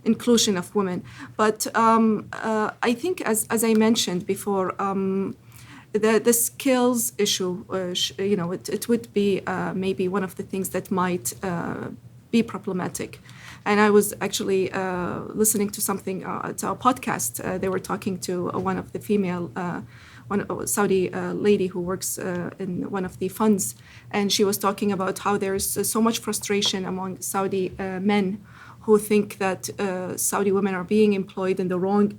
inclusion of women. But I think, as I mentioned before, the skills issue, it would be maybe one of the things that might be problematic. And I was actually listening to something, to a podcast. They were talking to one of the female one Saudi lady who works in one of the funds, and she was talking about how there's so much frustration among Saudi men who think that Saudi women are being employed in the wrong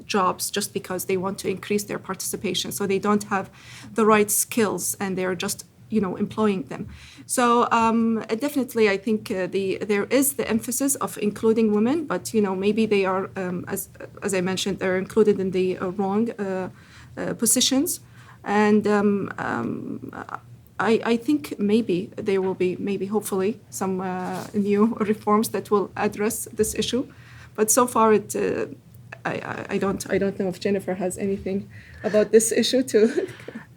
jobs just because they want to increase their participation. So they don't have the right skills, and they're just, employing them. So definitely, I think there is the emphasis of including women, but maybe they are, as I mentioned, they're included in the wrong positions, and I think maybe there will be hopefully some new reforms that will address this issue, but so far I don't know if Jennifer has anything about this issue too.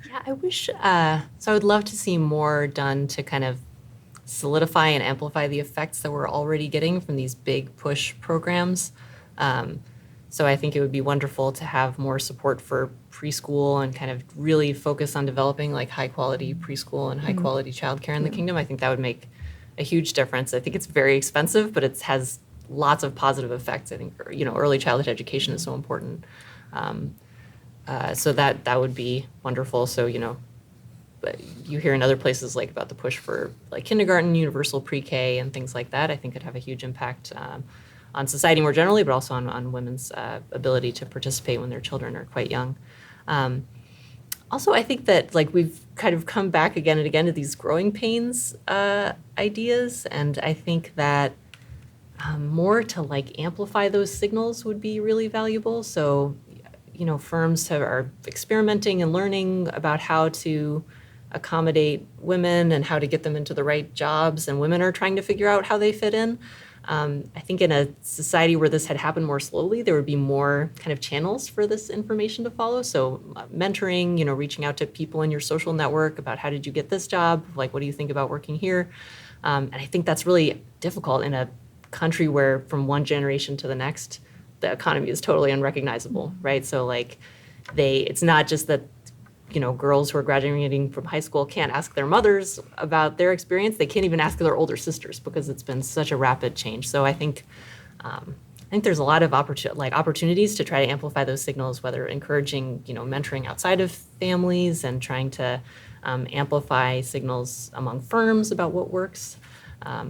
Yeah, I wish, so I would love to see more done to kind of solidify and amplify the effects that we're already getting from these big push programs. So I think it would be wonderful to have more support for preschool and kind of really focus on developing like high quality preschool and high quality childcare in the kingdom. I think that would make a huge difference. I think it's very expensive, but it has lots of positive effects. I think early childhood education is so important. So that would be wonderful. So but you hear in other places like about the push for like kindergarten, universal pre-K, and things like that. I think could have a huge impact on society more generally, but also on women's ability to participate when their children are quite young. Also, I think that like we've kind of come back again and again to these growing pains ideas, and I think that more to like amplify those signals would be really valuable. So, firms are experimenting and learning about how to accommodate women and how to get them into the right jobs, and women are trying to figure out how they fit in. I think in a society where this had happened more slowly, there would be more kind of channels for this information to follow. So mentoring, reaching out to people in your social network about how did you get this job? Like, what do you think about working here? And I think that's really difficult in a country where from one generation to the next, the economy is totally unrecognizable, right? So like it's not just that, girls who are graduating from high school can't ask their mothers about their experience. They can't even ask their older sisters because it's been such a rapid change. So I think there's a lot of opportunities to try to amplify those signals, whether encouraging, mentoring outside of families and trying to amplify signals among firms about what works.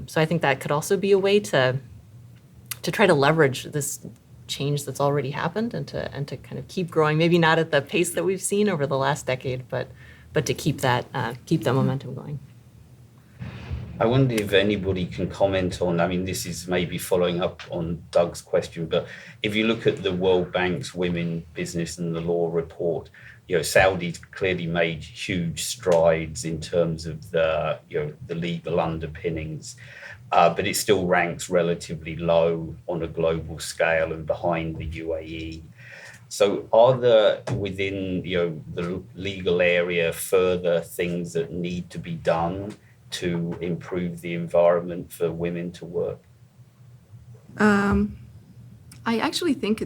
So I think that could also be a way to try to leverage this change that's already happened and to kind of keep growing, maybe not at the pace that we've seen over the last decade, but to keep that momentum going. I wonder if anybody can comment on, this is maybe following up on Doug's question, but if you look at the World Bank's Women, Business and the Law report, Saudi's clearly made huge strides in terms of the legal underpinnings. But it still ranks relatively low on a global scale and behind the UAE. So are there within the legal area further things that need to be done to improve the environment for women to work? I actually think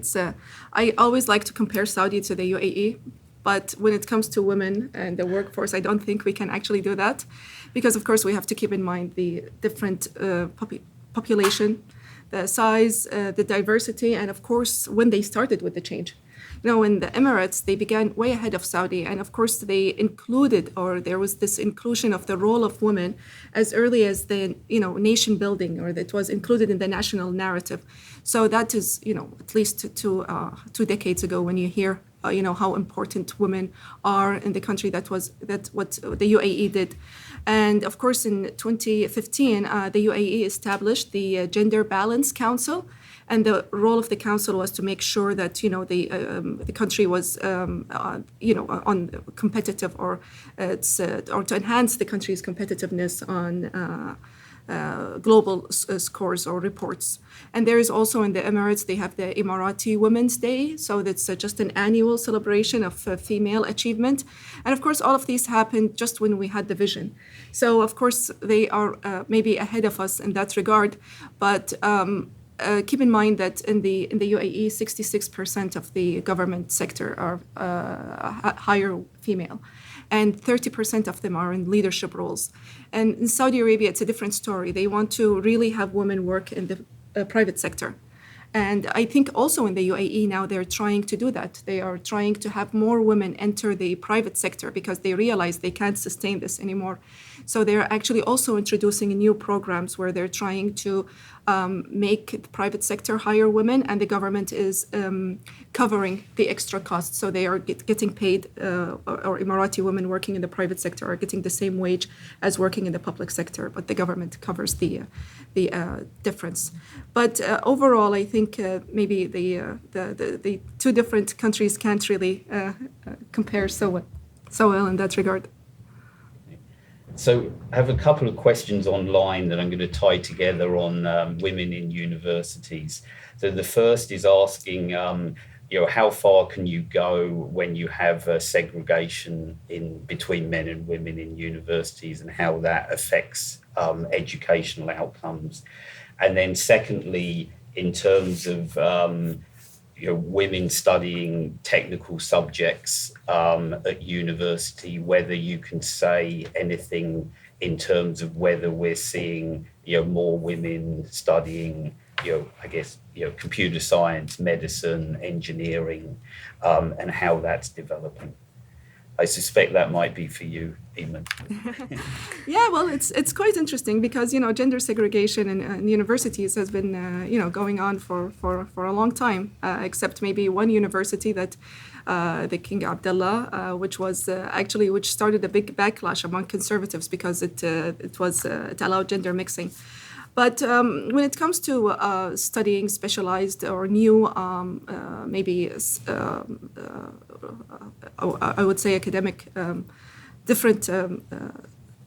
I always like to compare Saudi to the UAE, but when it comes to women and the workforce, I don't think we can actually do that. Because, of course, we have to keep in mind the different population, the size, the diversity, and, of course, when they started with the change. In the Emirates, they began way ahead of Saudi. And, of course, they included, or there was this inclusion of the role of women as early as the, nation building, or that was included in the national narrative. So that is, at least 2 decades ago when you hear how important women are in the country. That's what the UAE did. And of course, in 2015, the UAE established the Gender Balance Council, and the role of the council was to make sure that the country was on competitive or to enhance the country's competitiveness on global scores or reports. And there is also in the Emirates, they have the Emirati Women's Day. So that's just an annual celebration of female achievement. And of course, all of these happened just when we had the vision. So of course, they are maybe ahead of us in that regard. But keep in mind that in the UAE, 66% of the government sector are higher female, and 30% of them are in leadership roles. And in Saudi Arabia, it's a different story. They want to really have women work in the private sector. And I think also in the UAE now, they're trying to do that. They are trying to have more women enter the private sector because they realize they can't sustain this anymore. So they're actually also introducing new programs where they're trying to make the private sector hire women, and the government is covering the extra costs. So they are getting paid, or Emirati women working in the private sector are getting the same wage as working in the public sector, but the government covers the difference. But overall, I think maybe the two different countries can't really compare so well in that regard. So I have a couple of questions online that I'm going to tie together on women in universities. So the first is asking, how far can you go when you have segregation in between men and women in universities, and how that affects educational outcomes? And then secondly, in terms of women studying technical subjects at university, whether you can say anything in terms of whether we're seeing more women studying computer science, medicine, engineering, and how that's developing. I suspect that might be for you, Eman. Yeah, well, it's quite interesting because gender segregation in universities has been going on for a long time, except maybe one university that the King Abdullah, which started a big backlash among conservatives because it allowed gender mixing. But when it comes to studying specialized or new, I would say academic, different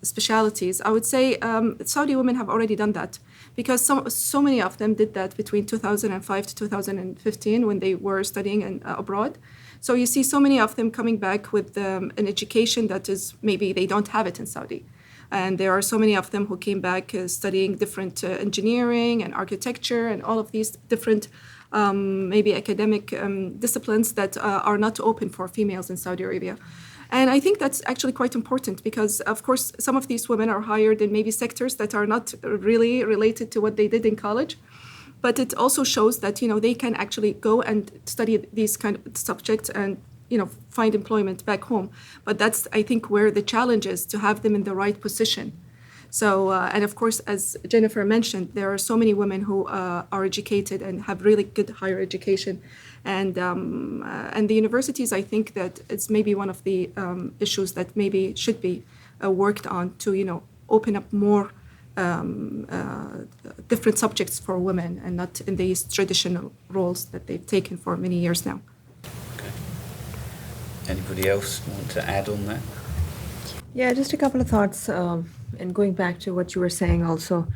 specialities, I would say Saudi women have already done that, because so many of them did that between 2005 to 2015 when they were studying abroad. So you see so many of them coming back with an education that is maybe they don't have it in Saudi. And there are so many of them who came back studying different engineering and architecture and all of these different maybe academic disciplines that are not open for females in Saudi Arabia. And I think that's actually quite important because, of course, some of these women are hired in maybe sectors that are not really related to what they did in college. But it also shows that, they can actually go and study these kind of subjects and find employment back home. But that's, I think, where the challenge is, to have them in the right position. So, and of course, as Jennifer mentioned, there are so many women who are educated and have really good higher education. And the universities, I think that it's maybe one of the issues that maybe should be worked on to, open up more different subjects for women and not in these traditional roles that they've taken for many years now. Anybody else want to add on that? Yeah, just a couple of thoughts, and going back to what you were saying also.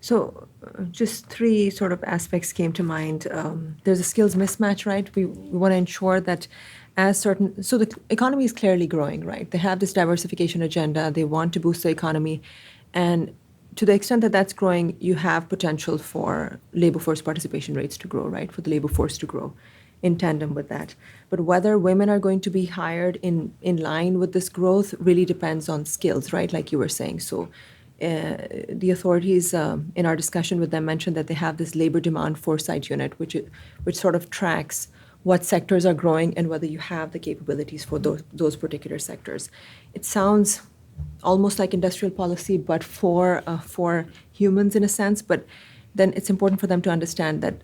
So just three sort of aspects came to mind. There's a skills mismatch, right? We want to ensure that so the economy is clearly growing, right? They have this diversification agenda. They want to boost the economy. And to the extent that that's growing, you have potential for labor force participation rates to grow, right? For the labor force to grow in tandem with that. But whether women are going to be hired in line with this growth really depends on skills, right? Like you were saying. So the authorities in our discussion with them mentioned that they have this labor demand foresight unit, which sort of tracks what sectors are growing and whether you have the capabilities for those particular sectors. It sounds almost like industrial policy, but for humans in a sense. But then it's important for them to understand that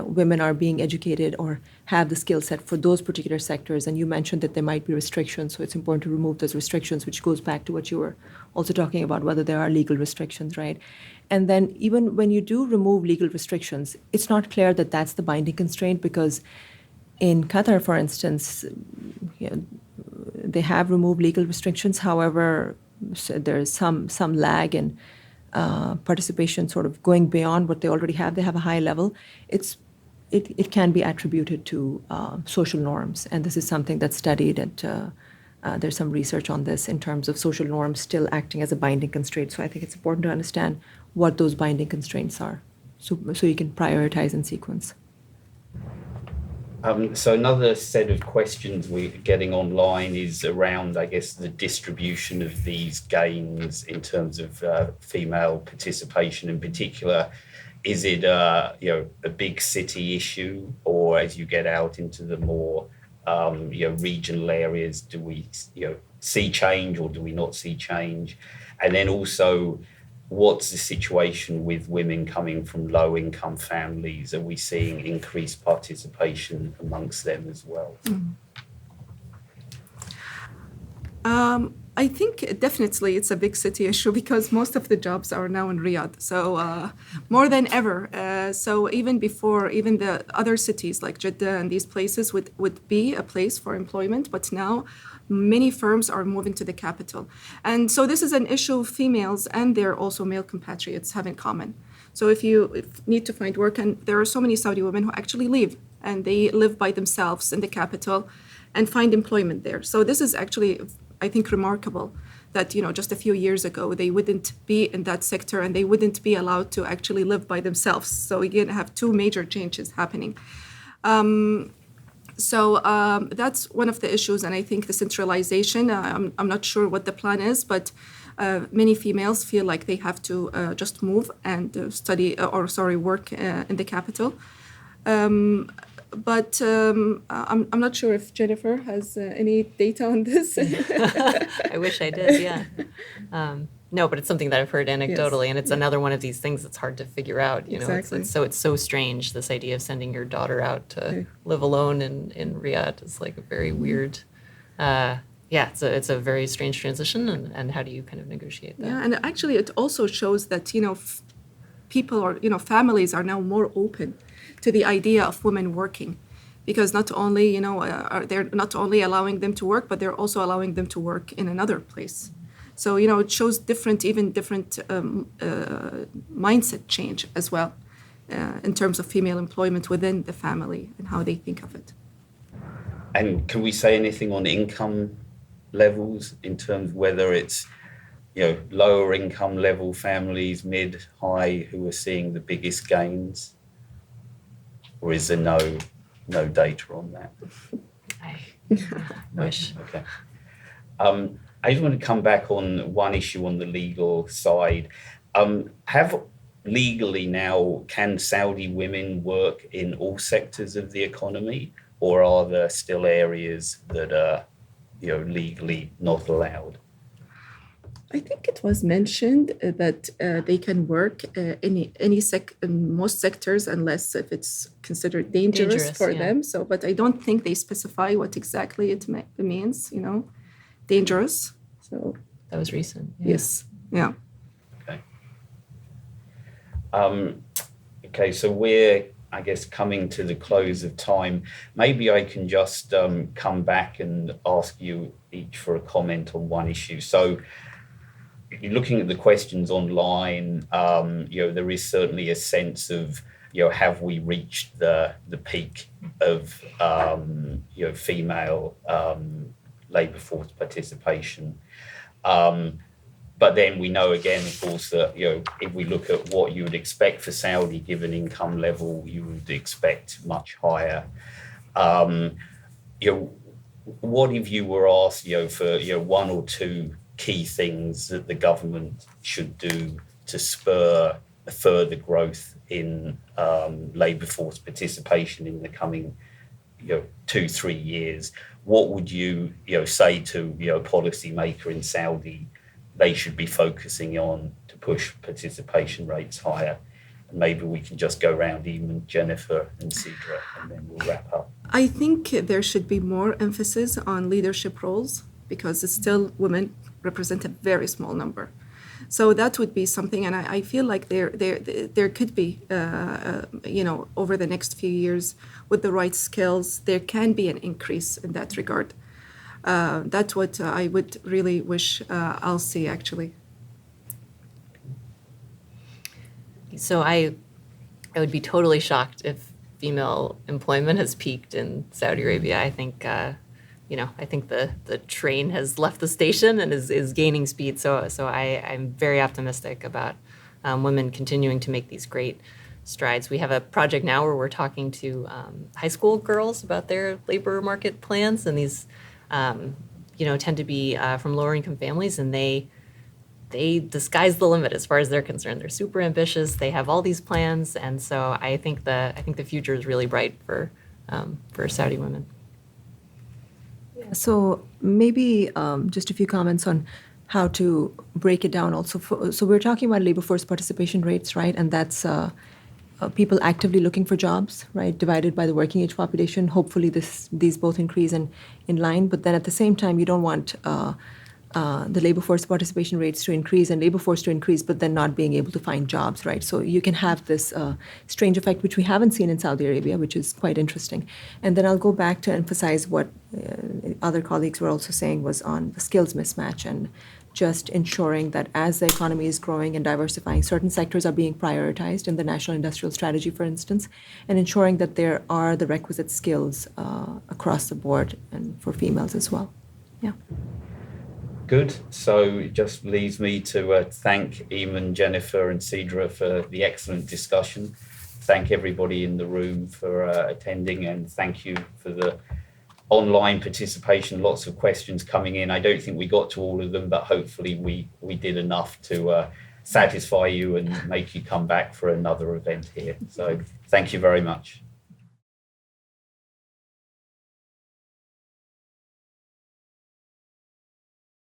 women are being educated or have the skill set for those particular sectors. And you mentioned that there might be restrictions, so it's important to remove those restrictions, which goes back to what you were also talking about, whether there are legal restrictions, right? And then even when you do remove legal restrictions, it's not clear that that's the binding constraint, because in Qatar, for instance, they have removed legal restrictions. However, there's some lag in participation sort of going beyond what they already have. They have a high level. It can be attributed to social norms, and this is something that's studied, and there's some research on this in terms of social norms still acting as a binding constraint. So I think it's important to understand what those binding constraints are, so you can prioritize in sequence. So another set of questions we're getting online is around, I guess, the distribution of these gains in terms of female participation in particular. Is it a big city issue, or as you get out into the more regional areas, do we see change or do we not see change? And then also, what's the situation with women coming from low-income families? Are we seeing increased participation amongst them as well? I think definitely it's a big city issue because most of the jobs are now in Riyadh, so more than ever. So even before, even the other cities like Jeddah and these places would be a place for employment, but now many firms are moving to the capital. And so this is an issue females and their also male compatriots have in common. So if you need to find work, and there are so many Saudi women who actually leave and they live by themselves in the capital and find employment there. So this is actually, I think, remarkable that, just a few years ago, they wouldn't be in that sector and they wouldn't be allowed to actually live by themselves. So again, have two major changes happening. So that's one of the issues, and I think the centralization, I'm not sure what the plan is, but many females feel like they have to just move and work in the capital. But I'm not sure if Jennifer has any data on this. I wish I did, yeah. No, but it's something that I've heard anecdotally, Yes. and it's another one of these things that's hard to figure out. Exactly. It's so strange, this idea of sending your daughter out to live alone in Riyadh. It's like a very weird, it's a very strange transition, and how do you kind of negotiate that? Yeah, and actually it also shows that, people or, families are now more open to the idea of women working, because not only, they're not only allowing them to work, but they're also allowing them to work in another place. So, it shows different mindset change as well in terms of female employment within the family and how they think of it. And can we say anything on income levels in terms of whether it's, lower income level families, mid, high, who are seeing the biggest gains? Or is there no data on that? I wish. Okay. I just want to come back on one issue on the legal side. Have legally now, can Saudi women work in all sectors of the economy, or are there still areas that are, legally not allowed? I think it was mentioned that they can work in most sectors unless if it's considered dangerous for yeah. them. So, but I don't think they specify what exactly it means. Dangerous. So That was recent. Yeah. yes, yeah. Okay. Okay, so we're, I guess, coming to the close of time. Maybe I can just come back and ask you each for a comment on one issue. So, you're looking at the questions online, there is certainly a sense of, have we reached the peak of, female labour force participation? But then we know again, of course, that, if we look at what you would expect for Saudi, given income level, you would expect much higher. What if you were asked, for, one or two key things that the government should do to spur a further growth in labour force participation in the coming 2-3 years? What would you say to a policymaker in Saudi they should be focusing on to push participation rates higher? And maybe we can just go around, Eman, Jennifer and Sidra, and then we'll wrap up. I think there should be more emphasis on leadership roles because it's still women represent a very small number. So that would be something, and I feel like there could be, over the next few years, with the right skills, there can be an increase in that regard. That's what I would really wish I'll see, actually. So I would be totally shocked if female employment has peaked in Saudi Arabia. I think I think the train has left the station and is gaining speed. So I'm very optimistic about women continuing to make these great strides. We have a project now where we're talking to high school girls about their labor market plans, and these tend to be from lower income families, and they the sky's the limit as far as they're concerned. They're super ambitious. They have all these plans, and so I think the future is really bright for Saudi women. So maybe just a few comments on how to break it down also. So we're talking about labor force participation rates, right? And that's people actively looking for jobs, right? Divided by the working age population. Hopefully these both increase in line. But then at the same time, you don't want the labor force participation rates to increase and labor force to increase, but then not being able to find jobs, right? So you can have this strange effect, which we haven't seen in Saudi Arabia, which is quite interesting. And then I'll go back to emphasize what other colleagues were also saying was on the skills mismatch and just ensuring that as the economy is growing and diversifying, certain sectors are being prioritized in the National Industrial Strategy, for instance, and ensuring that there are the requisite skills across the board and for females as well. Yeah. Good. So it just leaves me to thank Eman, Jennifer and Cedra for the excellent discussion. Thank everybody in the room for attending, and thank you for the online participation. Lots of questions coming in. I don't think we got to all of them, but hopefully we did enough to satisfy you and make you come back for another event here. So thank you very much.